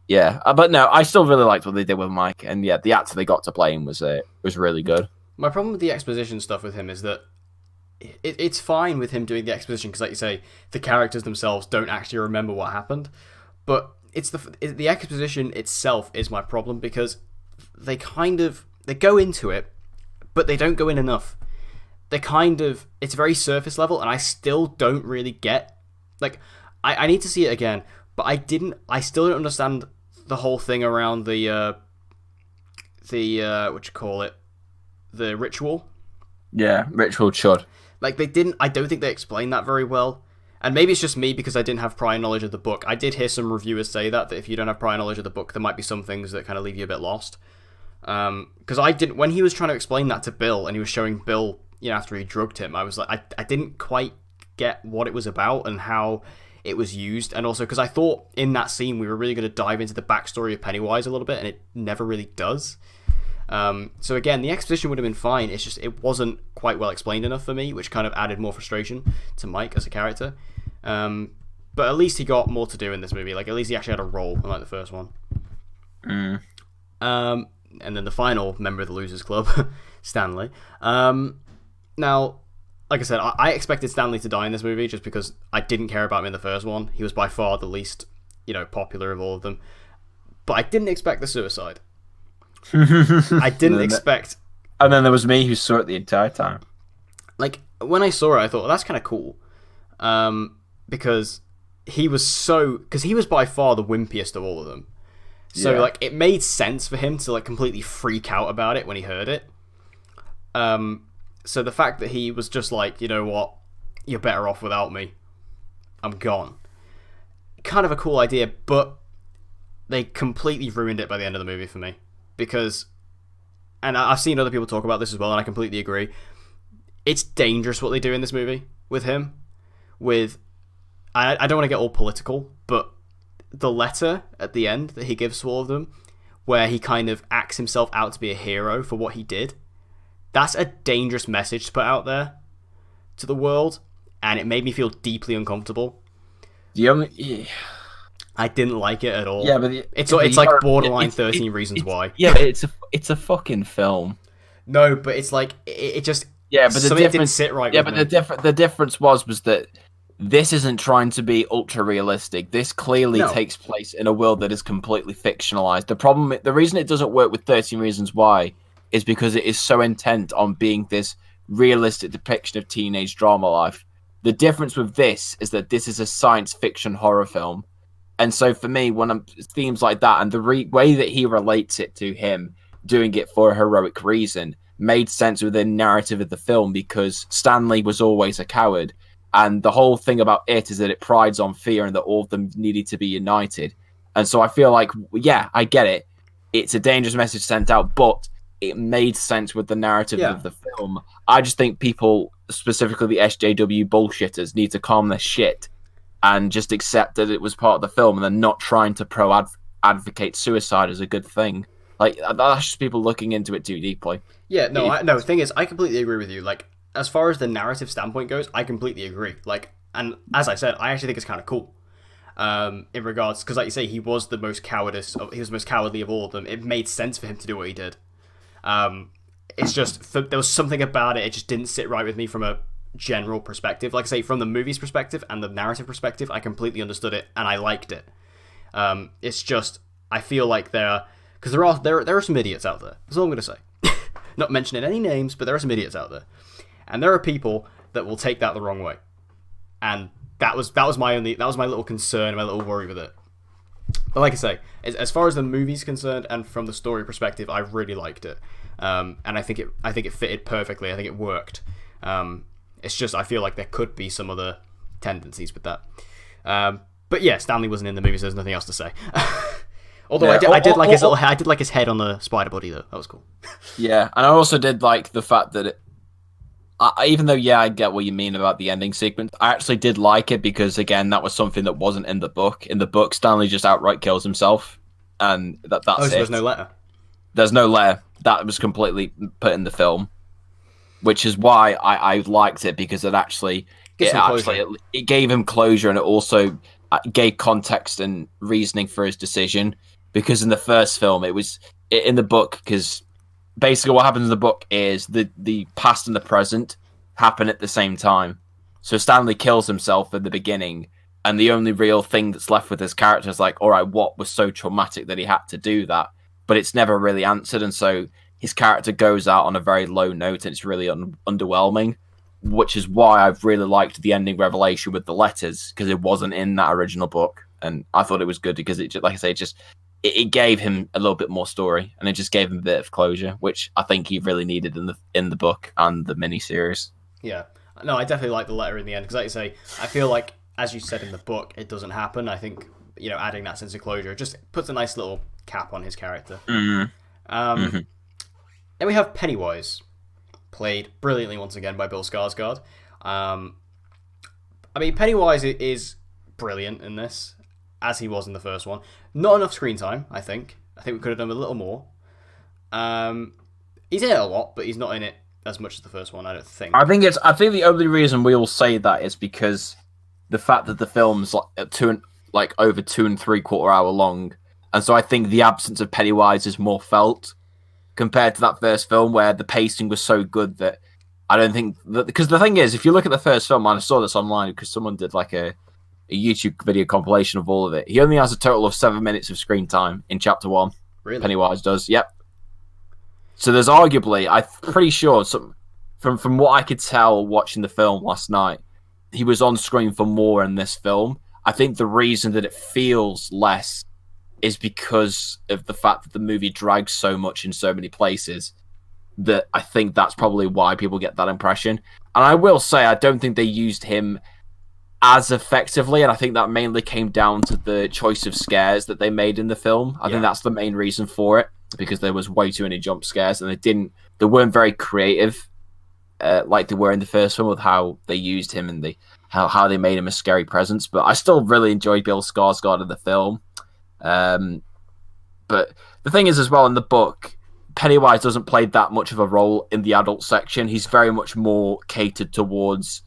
yeah, but no, I still really liked what they did with Mike, and yeah, the actor they got to play him was really good. My problem with the exposition stuff with him is that it's fine with him doing the exposition, because, like you say, the characters themselves don't actually remember what happened, but it's the exposition itself is my problem, because they go into it, but they don't go in enough. It's very surface level, and I still don't really get, like, I need to see it again, but I still don't understand the whole thing around the ritual. Yeah, ritual chud. Like, I don't think they explained that very well. And maybe it's just me because I didn't have prior knowledge of the book. I did hear some reviewers say that if you don't have prior knowledge of the book, there might be some things that kind of leave you a bit lost. Because when he was trying to explain that to Bill, and he was showing Bill, after he drugged him, I was like, I didn't quite get what it was about and how it was used. And also because I thought in that scene we were really going to dive into the backstory of Pennywise a little bit, and it never really does. So again, the exposition would have been fine. It's just it wasn't quite well explained enough for me, which kind of added more frustration to Mike as a character. But at least he got more to do in this movie. Like, at least he actually had a role, unlike the first one. And then the final member of the Losers Club, Stanley. Now, like I said, I expected Stanley to die in this movie just because I didn't care about him in the first one. He was by far the least, popular of all of them. But I didn't expect the suicide. I didn't expect... And then there was me who saw it the entire time. Like, when I saw it, I thought, well, that's kind of cool. Because he was by far the wimpiest of all of them. So, Yeah. like, it made sense for him to, like, completely freak out about it when he heard it. So the fact that he was just like, you know what, you're better off without me. I'm gone. Kind of a cool idea, but they completely ruined it by the end of the movie for me. Because, and I've seen other people talk about this as well, and I completely agree, it's dangerous what they do in this movie with him. I don't want to get all political, but the letter at the end that he gives to all of them, where he kind of acts himself out to be a hero for what he did, that's a dangerous message to put out there to the world, and it made me feel deeply uncomfortable. The only I didn't like it at all. yeah, but It's but like borderline 13 Reasons Why. Yeah, but it's a fucking film. No, but it's like it just Yeah, but the something difference didn't sit right yeah, with but me. the difference was that this isn't trying to be ultra realistic. This clearly No. takes place in a world that is completely fictionalized. The reason it doesn't work with 13 Reasons Why is because it is so intent on being this realistic depiction of teenage drama life. The difference with this is that this is a science fiction horror film. And so for me, when themes like that and the way that he relates it to him doing it for a heroic reason made sense within narrative of the film because Stanley was always a coward. And the whole thing about it is that it prides on fear and that all of them needed to be united. And so I feel like, yeah, I get it. It's a dangerous message sent out, but it made sense with the narrative of the film. I just think people, specifically the SJW bullshitters, need to calm their shit and just accept that it was part of the film and then not trying to advocate suicide as a good thing. Like, that's just people looking into it too deeply. Yeah, no, the thing is, I completely agree with you. Like, as far as the narrative standpoint goes, I completely agree. Like, and as I said, I actually think it's kind of cool. In regards, because like you say, he was the most cowardly of all of them. It made sense for him to do what he did. It's just there was something about it. It just didn't sit right with me from a general perspective. Like I say, from the movie's perspective and the narrative perspective, I completely understood it and I liked it. It's just I feel like there are some idiots out there. That's all I'm gonna say. Not mentioning any names, but there are some idiots out there, and there are people that will take that the wrong way. And that was my little concern, my little worry with it. But like I say, as far as the movie's concerned and from the story perspective, I really liked it. And I think it fitted perfectly. I think it worked. It's just I feel like there could be some other tendencies with that. But yeah, Stanley wasn't in the movie, so there's nothing else to say. Although yeah, I did like his head on the spider body though. That was cool. Yeah, and I also did like the fact that even though I get what you mean about the ending sequence, I actually did like it because again, that was something that wasn't in the book. In the book, Stanley just outright kills himself, and that's it. There's no letter. There's no letter. That was completely put in the film, which is why I liked it because it gave him closure and it also gave context and reasoning for his decision. Because in the first film, it was in the book. Because basically, what happens in the book is the past and the present happen at the same time. So Stanley kills himself in the beginning, and the only real thing that's left with his character is like, all right, what was so traumatic that he had to do that? But it's never really answered, and so his character goes out on a very low note, and it's really underwhelming. Which is why I've really liked the ending revelation with the letters because it wasn't in that original book, and I thought it was good because it, like I say, it gave him a little bit more story, and it just gave him a bit of closure, which I think he really needed in the book and the miniseries. Yeah, no, I definitely like the letter in the end because, like you say, I feel like as you said in the book, it doesn't happen. I think adding that sense of closure just puts a nice little cap on his character. Mm-hmm. Then we have Pennywise, played brilliantly once again by Bill Skarsgård. I mean, Pennywise is brilliant in this, as he was in the first one. Not enough screen time, I think. I think we could have done a little more. He's in it a lot, but he's not in it as much as the first one, I don't think. I think the only reason we all say that is because the fact that the film's over 2 3/4 hour long, and so I think the absence of Pennywise is more felt compared to that first film where the pacing was so good that I don't think that, because the thing is, if you look at the first film, and I saw this online because someone did like a YouTube video compilation of all of it, he only has a total of 7 minutes of screen time in chapter 1. Really? Pennywise does, yep. So there's arguably, I'm pretty sure, from what I could tell watching the film last night, he was on screen for more in this film. I think the reason that it feels less is because of the fact that the movie drags so much in so many places that I think that's probably why people get that impression. And I will say, I don't think they used him as effectively, and I think that mainly came down to the choice of scares that they made in the film. I think that's the main reason for it, because there was way too many jump scares, and they weren't very creative like they were in the first film with how they used him and how they made him a scary presence. But I still really enjoyed Bill Skarsgård in the film. But the thing is as well, in the book, Pennywise doesn't play that much of a role in the adult section. He's very much more catered towards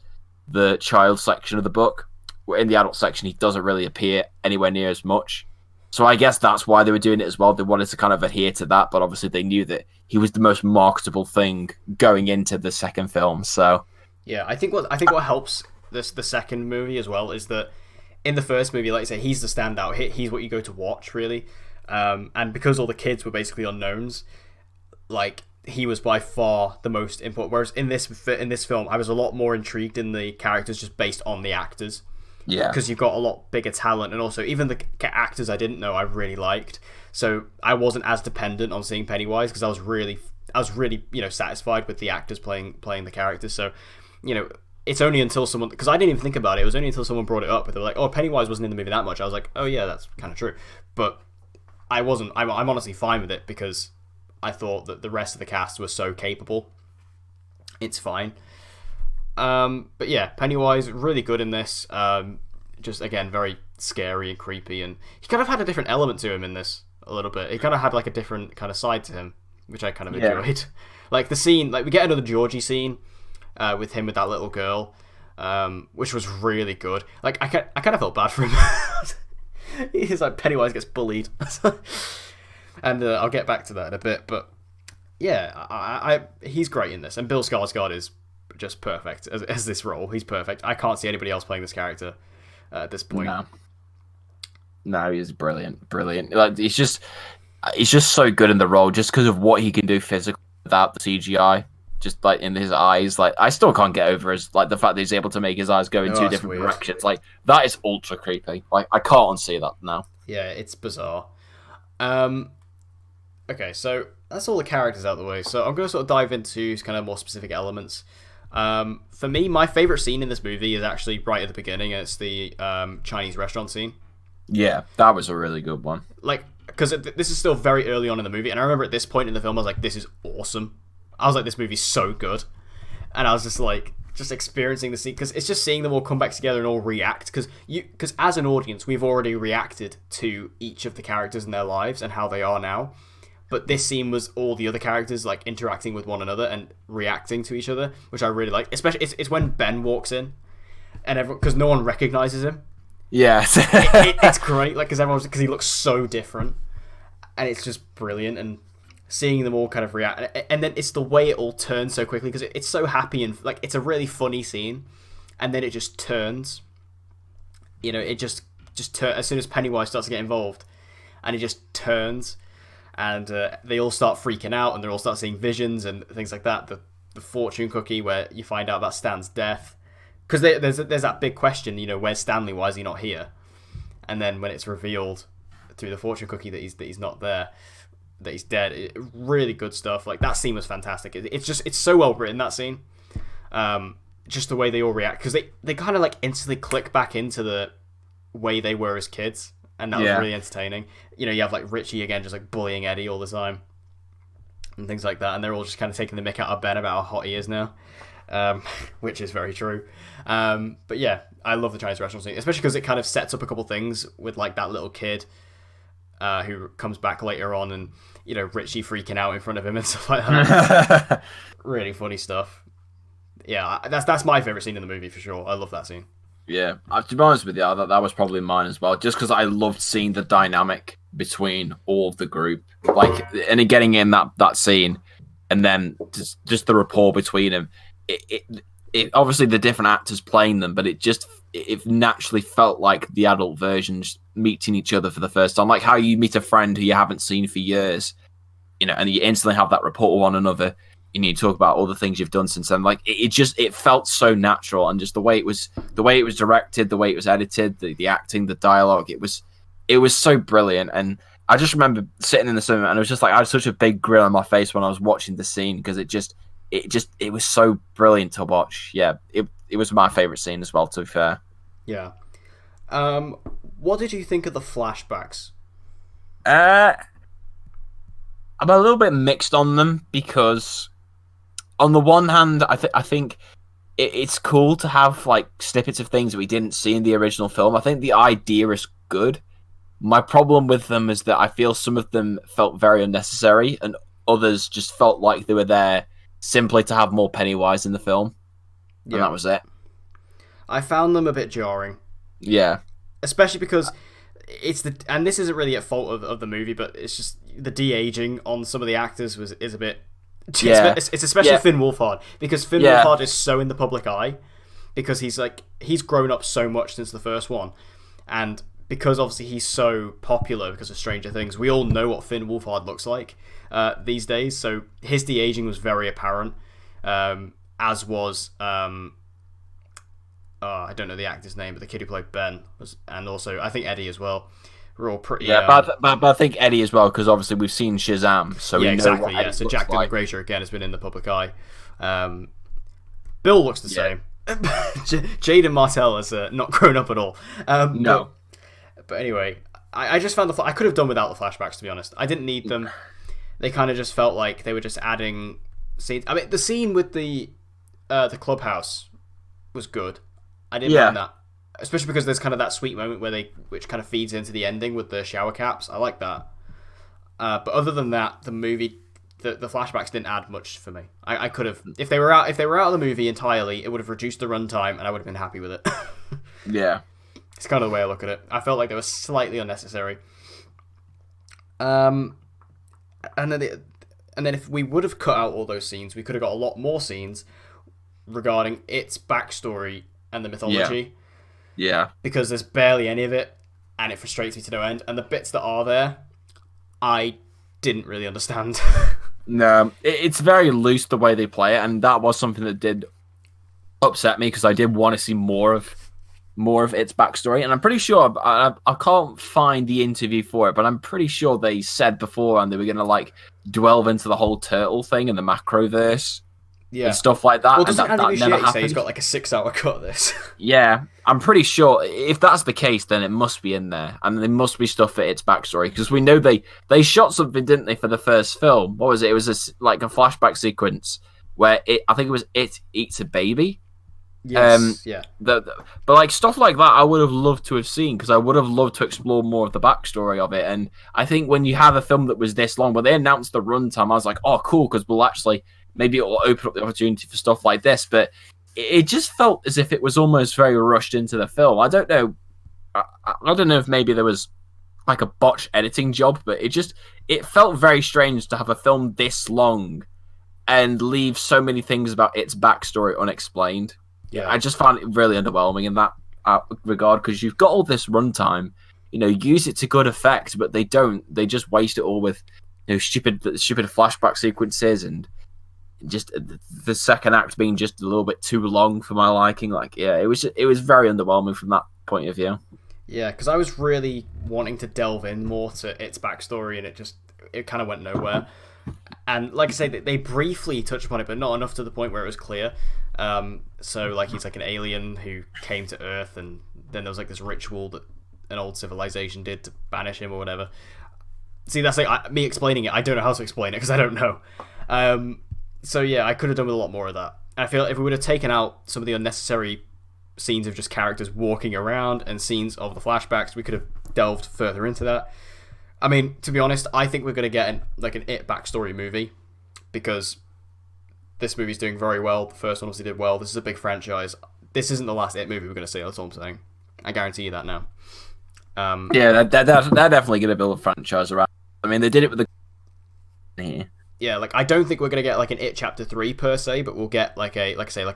the child section of the book. in the adult section, he doesn't really appear anywhere near as much. So I guess that's why they were doing it as well. They wanted to kind of adhere to that, but obviously they knew that he was the most marketable thing going into the second film. So yeah, I think what helps the second movie as well is that in the first movie, like I say, he's the standout. He's what you go to watch, really. And because all the kids were basically unknowns, like he was by far the most important. Whereas in this film, I was a lot more intrigued in the characters just based on the actors. yeah, Because you've got a lot bigger talent, and also even the actors I didn't know I really liked. So I wasn't as dependent on seeing Pennywise because I was really satisfied with the actors playing the characters. So it's only until someone, because I didn't even think about it. It was only until someone brought it up, but they were like, "Oh, Pennywise wasn't in the movie that much." I was like, "Oh yeah, that's kind of true," but I wasn't. I'm honestly fine with it because I thought that the rest of the cast was so capable. It's fine. But yeah, Pennywise really good in this. Just again, very scary and creepy, and he kind of had a different element to him in this a little bit. He kind of had like a different kind of side to him, which I kind of enjoyed. Like the scene, like we get another Georgie scene with him with that little girl, which was really good. Like I kind of felt bad for him. He's like Pennywise gets bullied, and I'll get back to that in a bit. But yeah, he's great in this, and Bill Skarsgård is just perfect as this role. He's perfect. I can't see anybody else playing this character at this point. No, he's brilliant. Like he's just so good in the role, just because of what he can do physically without the CGI. Just like in his eyes, like I still can't get over his like the fact that he's able to make his eyes go in two different directions. Like that is ultra creepy. Like I can't unsee that now. Yeah, it's bizarre. Okay, so that's all the characters out of the way. So I'm going to sort of dive into kind of more specific elements. For me, my favorite scene in this movie is actually right at the beginning. It's the Chinese restaurant scene. Yeah, that was a really good one. Like, because this is still very early on in the movie, and I remember at this point in the film, I was like, "This is awesome." I was like, "This movie's so good," and I was just like, just experiencing the scene because it's just seeing them all come back together and all react. Because as an audience, we've already reacted to each of the characters in their lives and how they are now. But this scene was all the other characters like interacting with one another and reacting to each other, which I really like. Especially, it's when Ben walks in, and because no one recognizes him. Yeah, it's great. Like because he looks so different, and it's just brilliant. And seeing them all kind of react, and then it's the way it all turns so quickly because it's so happy and like it's a really funny scene, and then it just turns. It just as soon as Pennywise starts to get involved, and it just turns. And they all start freaking out, and they all start seeing visions and things like that. The fortune cookie, where you find out about Stan's death, because there's that big question, where's Stanley? Why is he not here? And then when it's revealed through the fortune cookie that he's not there, that he's dead, really good stuff. Like that scene was fantastic. It's so well written, that scene. Just the way they all react, because they kind of like instantly click back into the way they were as kids. And that was really entertaining. You have like Richie again, just like bullying Eddie all the time, and things like that. And they're all just kind of taking the mick out of Ben about how hot he is now, which is very true. But yeah, I love the Chinese restaurant scene, especially because it kind of sets up a couple things with like that little kid who comes back later on, and Richie freaking out in front of him and stuff like that. Really funny stuff. Yeah, that's my favorite scene in the movie for sure. I love that scene. Yeah, to be honest with you, that was probably mine as well. Just because I loved seeing the dynamic between all of the group, like, and getting in that scene, and then just the rapport between them. It obviously the different actors playing them, but it naturally felt like the adult versions meeting each other for the first time, like how you meet a friend who you haven't seen for years, and you instantly have that rapport with one another. You talk about all the things you've done since then. Like it felt so natural, and just the way it was directed, the way it was edited, the acting, the dialogue, it was so brilliant. And I just remember sitting in the cinema, and it was just like I had such a big grin on my face when I was watching the scene, because it was so brilliant to watch. Yeah, it was my favorite scene as well, to be fair. Yeah. What did you think of the flashbacks? I'm a little bit mixed on them, because on the one hand, I think it's cool to have like snippets of things that we didn't see in the original film. I think the idea is good. My problem with them is that I feel some of them felt very unnecessary, and others just felt like they were there simply to have more Pennywise in the film. And that was it. I found them a bit jarring. Yeah. Especially because and this isn't really at fault of the movie, but it's just the de-aging on some of the actors is a bit. Yeah. It's especially Finn Wolfhard, because Finn Wolfhard is so in the public eye because he's grown up so much since the first one, and because obviously he's so popular because of Stranger Things, we all know what Finn Wolfhard looks like these days. So his de-aging was very apparent, as was I don't know the actor's name, but the kid who played Ben and also I think Eddie as well. We're all pretty. But I think Eddie as well, because obviously we've seen Shazam, so we know exactly. What Eddie So looks Jack Dylan Grazer again has been in the public eye. Bill looks the same. Jaden Martell has not grown up at all. No. But anyway, I just found I could have done without the flashbacks, to be honest. I didn't need them. They kind of just felt like they were just adding scenes. I mean, the scene with the clubhouse was good. I didn't mind that, especially because there's kind of that sweet moment which kind of feeds into the ending with the shower caps. I like that. But other than that, the movie, the flashbacks didn't add much for me. I could have, if they were out of the movie entirely, it would have reduced the runtime, and I would have been happy with it. Yeah. It's kind of the way I look at it. I felt like they were slightly unnecessary. And then if we would have cut out all those scenes, we could have got a lot more scenes regarding its backstory and the mythology. Yeah. Because there's barely any of it, and it frustrates me to no end. And the bits that are there, I didn't really understand. No, it's very loose the way they play it, and that was something that did upset me, because I did want to see more of its backstory. And I'm pretty sure I can't find the interview for it, but I'm pretty sure they said before, and they were gonna like delve into the whole turtle thing and the macroverse. And stuff like that. Well, doesn't that Andy never Muschietti happened. say he's got like a 6-hour cut of this? Yeah, I'm pretty sure if that's the case, then it must be in there, and there must be stuff for its backstory, because we know they shot something, didn't they, for the first film? What was it? It was like a flashback sequence where I think it eats a baby. Yes. But like stuff like that, I would have loved to have seen, because I would have loved to explore more of the backstory of it. And I think when you have a film that was this long, when they announced the runtime, I was like, oh, cool, because we'll actually. Maybe it will open up the opportunity for stuff like this, but it just felt as if it was almost very rushed into the film. I don't know. I don't know if maybe there was like a botched editing job, but it felt very strange to have a film this long and leave so many things about its backstory unexplained. Yeah, I just found it really underwhelming in that regard, because you've got all this runtime, use it to good effect, but they don't. They just waste it all with stupid flashback sequences and. Just the second act being just a little bit too long for my liking. Like, yeah, it was very underwhelming from that point of view. Yeah, because I was really wanting to delve in more to its backstory, and it kind of went nowhere. And like I say, they briefly touched upon it, but not enough to the point where it was clear. So like he's like an alien who came to Earth, and then there was like this ritual that an old civilization did to banish him or whatever. See, that's like me explaining it. I don't know how to explain it because I don't know. So yeah, I could have done with a lot more of that. I feel if we would have taken out some of the unnecessary scenes of just characters walking around and scenes of the flashbacks, we could have delved further into that. I mean, to be honest, I think we're going to get an It backstory movie, because this movie's doing very well. The first one obviously did well. This is a big franchise. This isn't the last It movie we're going to see, that's all I'm saying. I guarantee you that now. Yeah, they're definitely going to build a franchise around. I mean, they did it with the... Yeah, like I don't think we're gonna get like an It Chapter 3 per se, but we'll get like a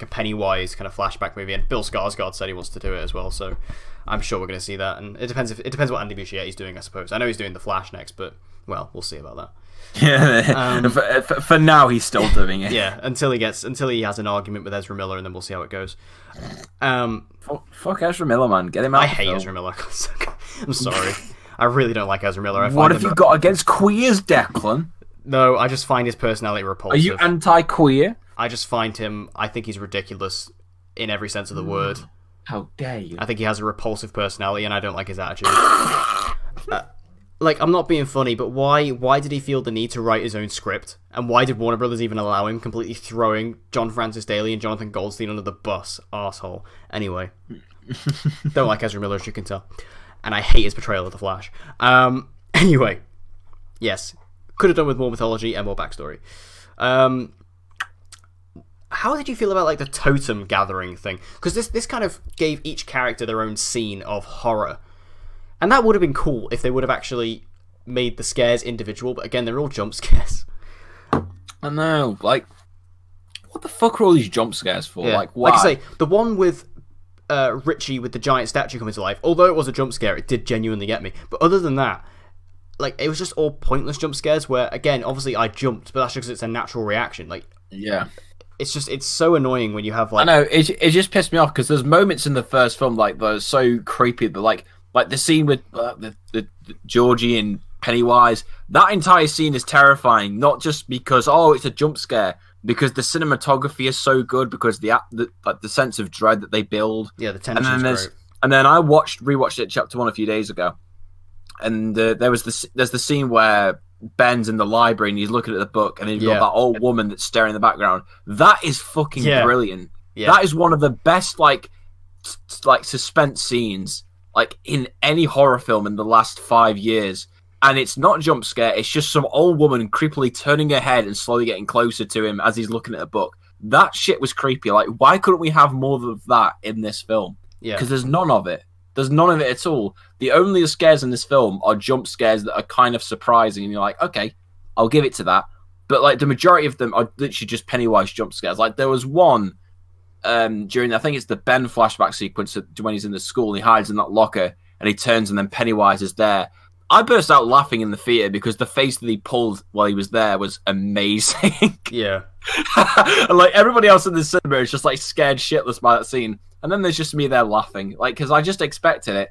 Pennywise kind of flashback movie, and Bill Skarsgård said he wants to do it as well, so I'm sure we're gonna see that. And it depends what Andy Muschietti's doing, I suppose. I know he's doing The Flash next, but well, we'll see about that. Yeah, for now he's still doing it. Yeah, until he has an argument with Ezra Miller, and then we'll see how it goes. Fuck Ezra Miller, man, get him out. I hate Ezra Miller. I'm sorry, I really don't like Ezra Miller. What have you got against queers, Declan? No, I just find his personality repulsive. Are you anti-queer? I just find him... I think he's ridiculous in every sense of the word. How dare you? I think he has a repulsive personality, and I don't like his attitude. I'm not being funny, but why did he feel the need to write his own script? And why did Warner Brothers even allow him, completely throwing John Francis Daley and Jonathan Goldstein under the bus? Arsehole. Anyway. Don't like Ezra Miller, as you can tell. And I hate his portrayal of The Flash. Anyway. Yes. Could have done with more mythology and more backstory. How how did you feel about like the totem gathering thing? Because this kind of gave each character their own scene of horror, and that would have been cool if they would have actually made the scares individual. But again, they're all jump scares. I know, like, what the fuck are all these jump scares for? Yeah. Like, why? Like I say, the one with Richie with the giant statue coming to life, although it was a jump scare, it did genuinely get me. But other than that, like, it was just all pointless jump scares where, again, obviously I jumped, but that's just because it's a natural reaction. Like, yeah. It's so annoying when you have, like... I know, it just pissed me off, because there's moments in the first film, like, that are so creepy, but, like the scene with the Georgie and Pennywise, that entire scene is terrifying, not just because, it's a jump scare, because the cinematography is so good, because the sense of dread that they build. Yeah, the tension's great. And then I rewatched it, chapter 1 a few days ago, and there's the scene where Ben's in the library and he's looking at the book, and then you've got that old woman that's staring in the background. That is fucking brilliant. Yeah. That is one of the best like suspense scenes like in any horror film in the last 5 years. And it's not jump scare, it's just some old woman creepily turning her head and slowly getting closer to him as he's looking at a book. That shit was creepy. Like, why couldn't we have more of that in this film? Yeah. Because there's none of it. There's none of it at all. The only scares in this film are jump scares that are kind of surprising, and you're like, okay, I'll give it to that. But like the majority of them are literally just Pennywise jump scares. Like there was one during, I think it's the Ben flashback sequence when he's in the school and he hides in that locker and he turns and then Pennywise is there. I burst out laughing in the theater because the face that he pulled while he was there was amazing. Yeah. And like everybody else in the cinema is just like scared shitless by that scene. And then there's just me there laughing. Like, because I just expected it.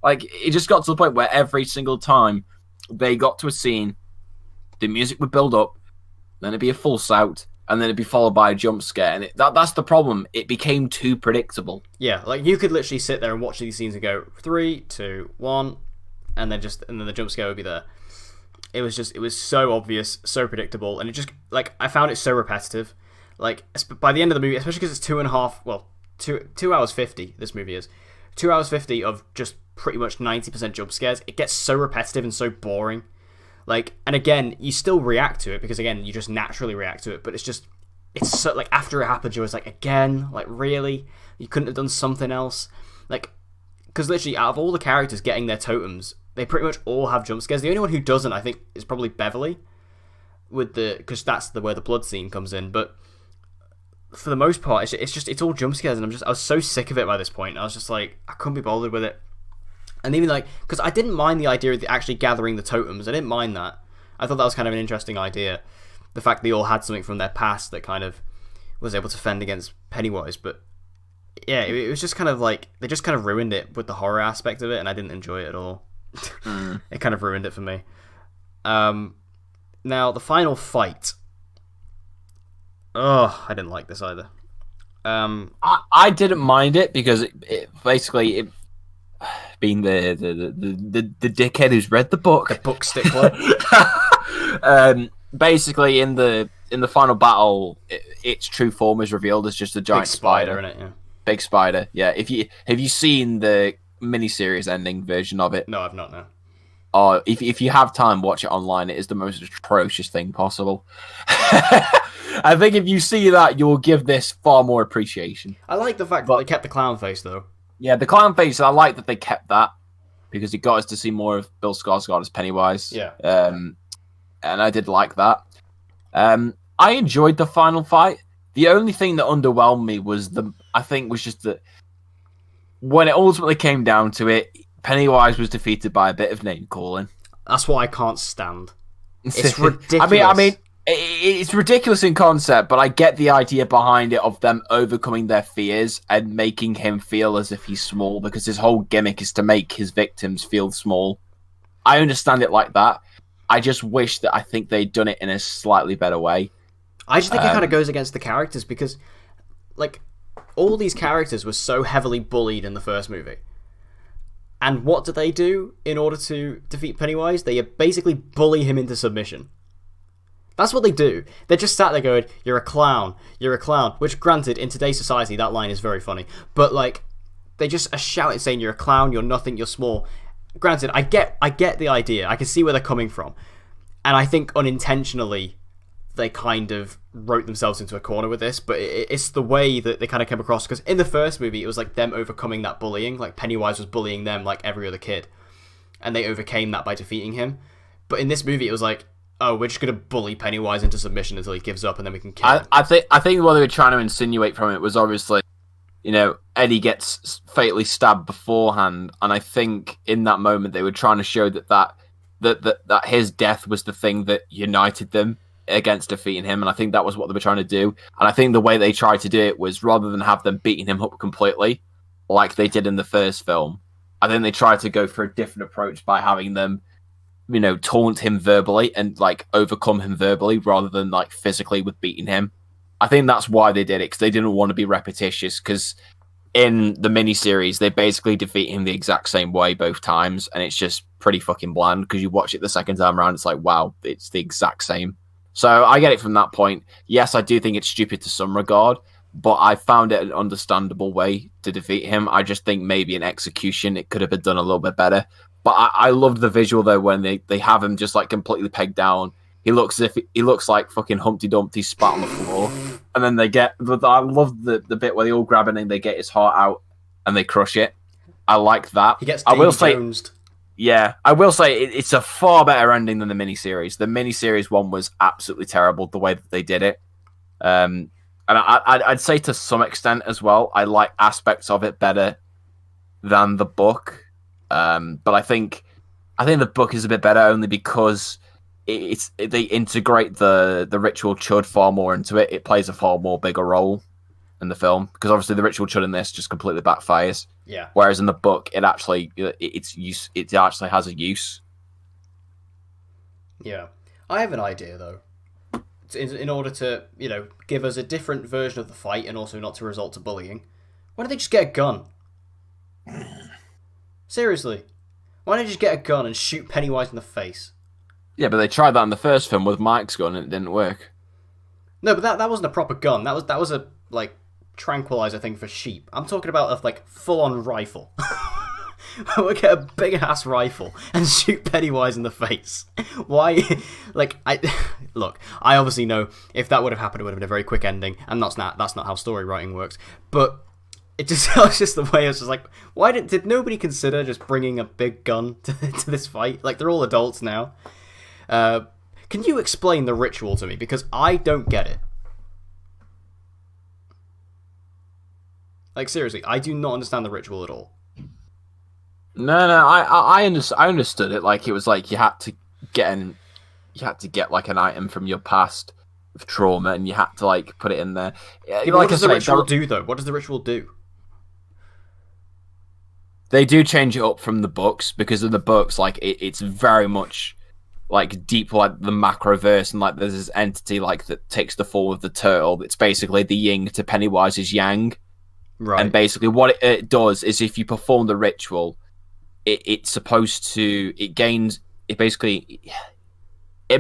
Like, it just got to the point where every single time they got to a scene, the music would build up, then it'd be a full shout, and then it'd be followed by a jump scare. And that's the problem. It became too predictable. Yeah, like you could literally sit there and watch these scenes and go 3, 2, 1, and then the jump scare would be there. It was so obvious, so predictable, and it just like I found it so repetitive. Like by the end of the movie, especially because it's 2 hours 50. This movie is 2 hours 50 of just pretty much 90% jump scares. It gets so repetitive and so boring. Like, and again, you still react to it because again, you just naturally react to it. But it's so like after it happens, you're always like, again, like really, you couldn't have done something else. Like, because literally, out of all the characters getting their totems, they pretty much all have jump scares. The only one who doesn't, I think, is probably Beverly, because that's where the blood scene comes in. But for the most part, it's all jump scares, and I was so sick of it by this point. I was just like, I couldn't be bothered with it. And even like, because I didn't mind the idea of actually gathering the totems. I didn't mind that. I thought that was kind of an interesting idea. The fact they all had something from their past that kind of was able to fend against Pennywise. But yeah, it was just kind of like, they just kind of ruined it with the horror aspect of it, and I didn't enjoy it at all. It kind of ruined it for me. Now, the final fight. Oh, I didn't like this either. I didn't mind it because it basically being the dickhead who's read the book stickler. Basically, in the final battle, its true form is revealed as just a giant spider. In it, yeah. Big spider. Yeah. Have you seen the miniseries ending version of it? No, I've not. No. Oh, if you have time, watch it online. It is the most atrocious thing possible. I think if you see that, you'll give this far more appreciation. I like the fact that they kept the clown face, though. Yeah, the clown face, I like that they kept that, because it got us to see more of Bill Skarsgård as Pennywise. Yeah. And I did like that. I enjoyed the final fight. The only thing that underwhelmed me was just that when it ultimately came down to it, Pennywise was defeated by a bit of name calling. That's what I can't stand. It's ridiculous. I mean, it's ridiculous in concept, but I get the idea behind it of them overcoming their fears and making him feel as if he's small, because his whole gimmick is to make his victims feel small. I understand it like that. I just wish that I think they'd done it in a slightly better way. I just think it kind of goes against the characters, because like all these characters were so heavily bullied in the first movie. And what do they do in order to defeat Pennywise? They basically bully him into submission. That's what they do. They're just sat there going, you're a clown, which granted, in today's society, that line is very funny. But like, they just are shouting saying you're a clown, you're nothing, you're small. Granted, I get the idea. I can see where they're coming from. And I think unintentionally, they kind of wrote themselves into a corner with this, but it's the way that they kind of came across, because in the first movie it was like them overcoming that bullying, like Pennywise was bullying them like every other kid, and they overcame that by defeating him. But in this movie it was like, oh, we're just gonna bully Pennywise into submission until he gives up, and then we can kill him. I think what they were trying to insinuate from it was obviously, Eddie gets fatally stabbed beforehand, and I think in that moment they were trying to show that his death was the thing that united them against defeating him, and I think that was what they were trying to do. And I think the way they tried to do it was, rather than have them beating him up completely like they did in the first film, I think they tried to go for a different approach by having them, taunt him verbally and like overcome him verbally rather than like physically with beating him. I think that's why they did it, because they didn't want to be repetitious, because in the miniseries, they basically defeat him the exact same way both times, and it's just pretty fucking bland, because you watch it the second time around, it's like, wow, it's the exact same. So I get it from that point. Yes, I do think it's stupid to some regard, but I found it an understandable way to defeat him. I just think maybe in execution, it could have been done a little bit better. But I loved the visual, though, when they have him just like completely pegged down. He looks like fucking Humpty Dumpty spat on the floor. And then I love the bit where they all grab it and they get his heart out and they crush it. I like that. He gets Davy Jonesed. Yeah, I will say it's a far better ending than the miniseries. The miniseries one was absolutely terrible, the way that they did it. And I'd say to some extent as well, I like aspects of it better than the book. But I think the book is a bit better only because they integrate the ritual chud far more into it. It plays a far more bigger role in the film, because obviously the ritual chud in this just completely backfires. Yeah. Whereas in the book, it actually has a use. Yeah, I have an idea though. In order to give us a different version of the fight and also not to result to bullying, why don't they just get a gun? Seriously, why don't they just get a gun and shoot Pennywise in the face? Yeah, but they tried that in the first film with Mike's gun and it didn't work. No, but that wasn't a proper gun. That was a like tranquilizer thing for sheep. I'm talking about a like full-on rifle. We'll get a big ass rifle and shoot Pennywise in the face. Why? Look, I obviously know if that would have happened, it would have been a very quick ending, and that's not how story writing works. But it's just the way it's just like, why did nobody consider just bringing a big gun to this fight? Like, they're all adults now. Can you explain the ritual to me? Because I don't get it. Like, seriously, I do not understand the ritual at all. No, I understood it. Like, it was like you had to get like an item from your past of trauma, and you had to like put it in there. Yeah, what does the ritual do, though? What does the ritual do? They do change it up from the books, because in the books, like it's very much like deep, like the macroverse, and like there's this entity like that takes the form of the turtle. It's basically the yin to Pennywise's yang. Right. And basically what it does is, if you perform the ritual, it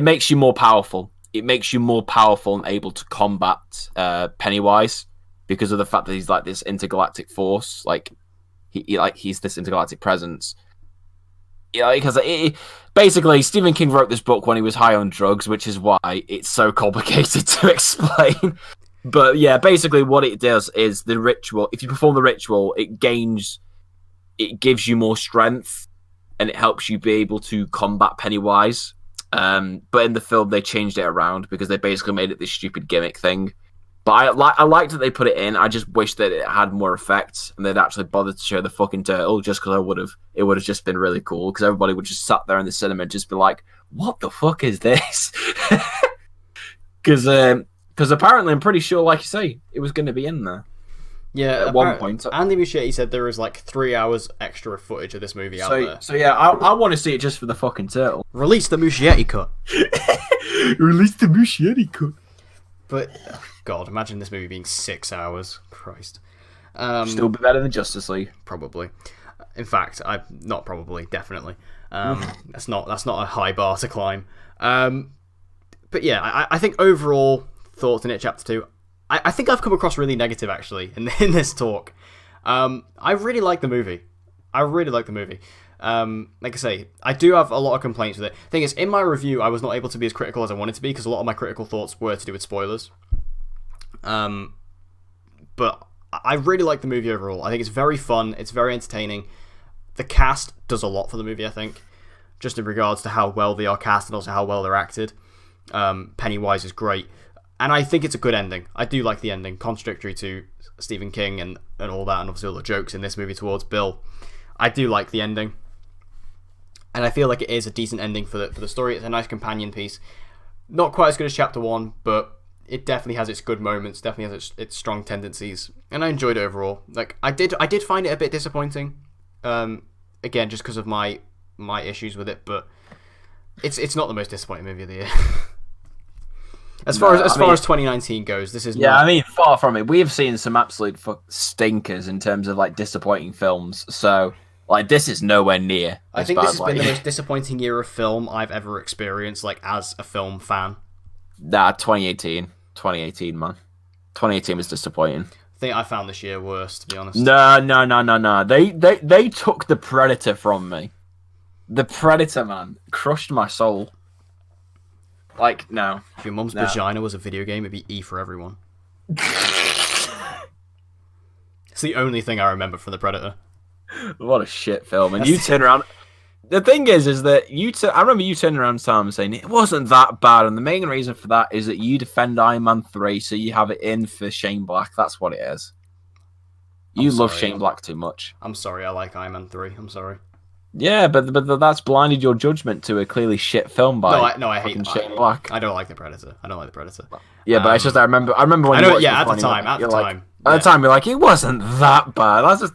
makes you more powerful. It makes you more powerful and able to combat Pennywise, because of the fact that he's like this intergalactic force. Like he's this intergalactic presence. Yeah, because basically Stephen King wrote this book when he was high on drugs, which is why it's so complicated to explain. But yeah, basically what it does is the ritual. If you perform the ritual, it gives you more strength, and it helps you be able to combat Pennywise. But in the film, they changed it around, because they basically made it this stupid gimmick thing. But I liked that they put it in. I just wish that it had more effects, and they'd actually bothered to show the fucking turtle, just because it would have just been really cool, because everybody would just sat there in the cinema and just be like, what the fuck is this? Because apparently, I'm pretty sure, like you say, it was going to be in there. Yeah, at one point. Andy Muschietti said there was like 3 hours extra footage of this movie out there. So yeah, I want to see it just for the fucking turtle. Release the Muschietti cut. Release the Muschietti cut. But, God, imagine this movie being 6 hours. Christ. Still be better than Justice League. Probably. In fact, not probably, definitely. That's not a high bar to climb. But yeah, I think overall thoughts in it, Chapter 2, I think I've come across really negative, actually, in this talk. I really like the movie. Like I say, I do have a lot of complaints with it. Thing is, in my review, I was not able to be as critical as I wanted to be because a lot of my critical thoughts were to do with spoilers. But I really like the movie overall. I think it's very fun. It's very entertaining. The cast does a lot for the movie, I think, just in regards to how well they are cast and also how well they're acted. Pennywise is great. And I think it's a good ending. I do like the ending, contradictory to Stephen King and all that, and obviously all the jokes in this movie towards Bill. I do like the ending. And I feel like it is a decent ending for the story. It's a nice companion piece. Not quite as good as Chapter 1, but it definitely has its good moments, definitely has its strong tendencies. And I enjoyed it overall. Like, I did find it a bit disappointing. Again, just because of my issues with it, but it's not the most disappointing movie of the year. As far as 2019 goes, this is I mean, far from it. We have seen some absolute stinkers in terms of like disappointing films. So, like, this is nowhere near. I think this has been the most disappointing year of film I've ever experienced, like, as a film fan. Nah, 2018, man. 2018 was disappointing. I think I found this year worse, to be honest. No. They took The Predator from me. The Predator, man, crushed my soul. Like, no. If your mum's vagina was a video game, it'd be E for everyone. It's the only thing I remember from The Predator. What a shit film. And you turn around... The thing is that I remember you turning around to Sam and saying, it wasn't that bad. And the main reason for that is that you defend Iron Man 3, so you have it in for Shane Black. That's what it is. You love Shane Black too much. I'm sorry, I like Iron Man 3. I'm sorry. Yeah, but that's blinded your judgment to a clearly shit film by I hate Shane Black. I don't like The Predator. Yeah, but it's just I remember when you watched at the time. At the time, you're like, it wasn't that bad. That's just.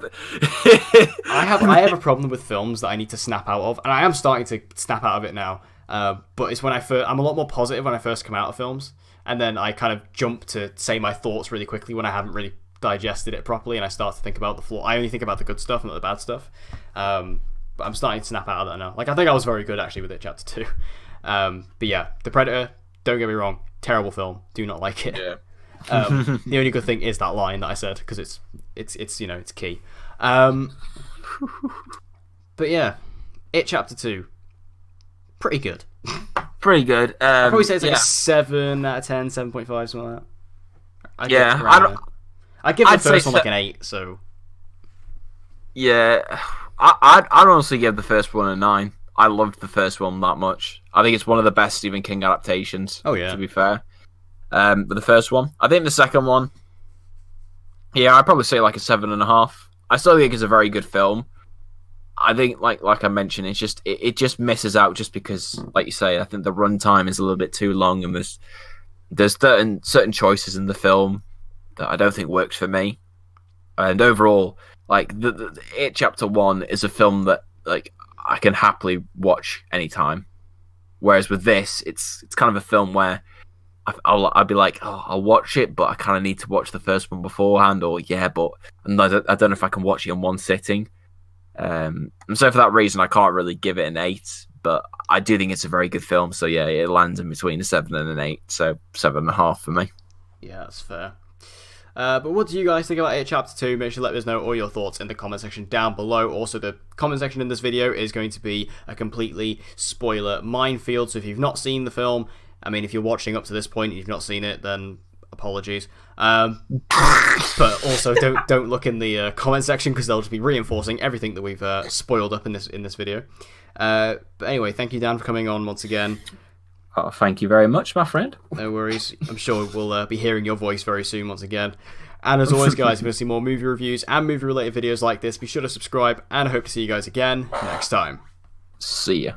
I have a problem with films that I need to snap out of, and I am starting to snap out of it now. But it's when I'm a lot more positive when I first come out of films, and then I kind of jump to say my thoughts really quickly when I haven't really digested it properly, and I start to think about the flaw. I only think about the good stuff and not the bad stuff. But I'm starting to snap out of that now. Like, I think I was very good actually with it, Chapter 2. But yeah, The Predator, don't get me wrong, terrible film. Do not like it. Yeah. The only good thing is that line that I said, because it's key. But yeah, It Chapter 2, pretty good. Pretty good. I'd probably say it's like a 7 out of 10, 7.5, something like that. I'd give the first one like an 8, so... Yeah, I'd honestly give the first one a 9. I loved the first one that much. I think it's one of the best Stephen King adaptations. Oh yeah, to be fair. But the first one, I think the second one, yeah, I'd probably say like a 7.5. I still think it's a very good film. I think, like I mentioned, it's just it just misses out just because, like you say, I think the runtime is a little bit too long, and there's certain choices in the film that I don't think works for me. And overall, like the It Chapter 1 is a film that like I can happily watch anytime. Whereas with this, it's kind of a film where I'll be like, oh, I'll watch it, but I kind of need to watch the first one beforehand, or and I don't know if I can watch it in one sitting. And so for that reason, I can't really give it an 8, but I do think it's a very good film. So yeah, it lands in between a 7 and an 8, so 7.5 for me. Yeah, that's fair. But what do you guys think about It Chapter 2? Make sure to let us know all your thoughts in the comment section down below. Also, the comment section in this video is going to be a completely spoiler minefield. So if you've not seen the film, I mean, if you're watching up to this point and you've not seen it, then apologies. But also, don't look in the comment section because they'll just be reinforcing everything that we've spoiled up in this video. But anyway, thank you, Dan, for coming on once again. Oh, thank you very much, my friend. No worries. I'm sure we'll be hearing your voice very soon once again. And as always, guys, if you want to see more movie reviews and movie-related videos like this, be sure to subscribe, and I hope to see you guys again next time. See ya.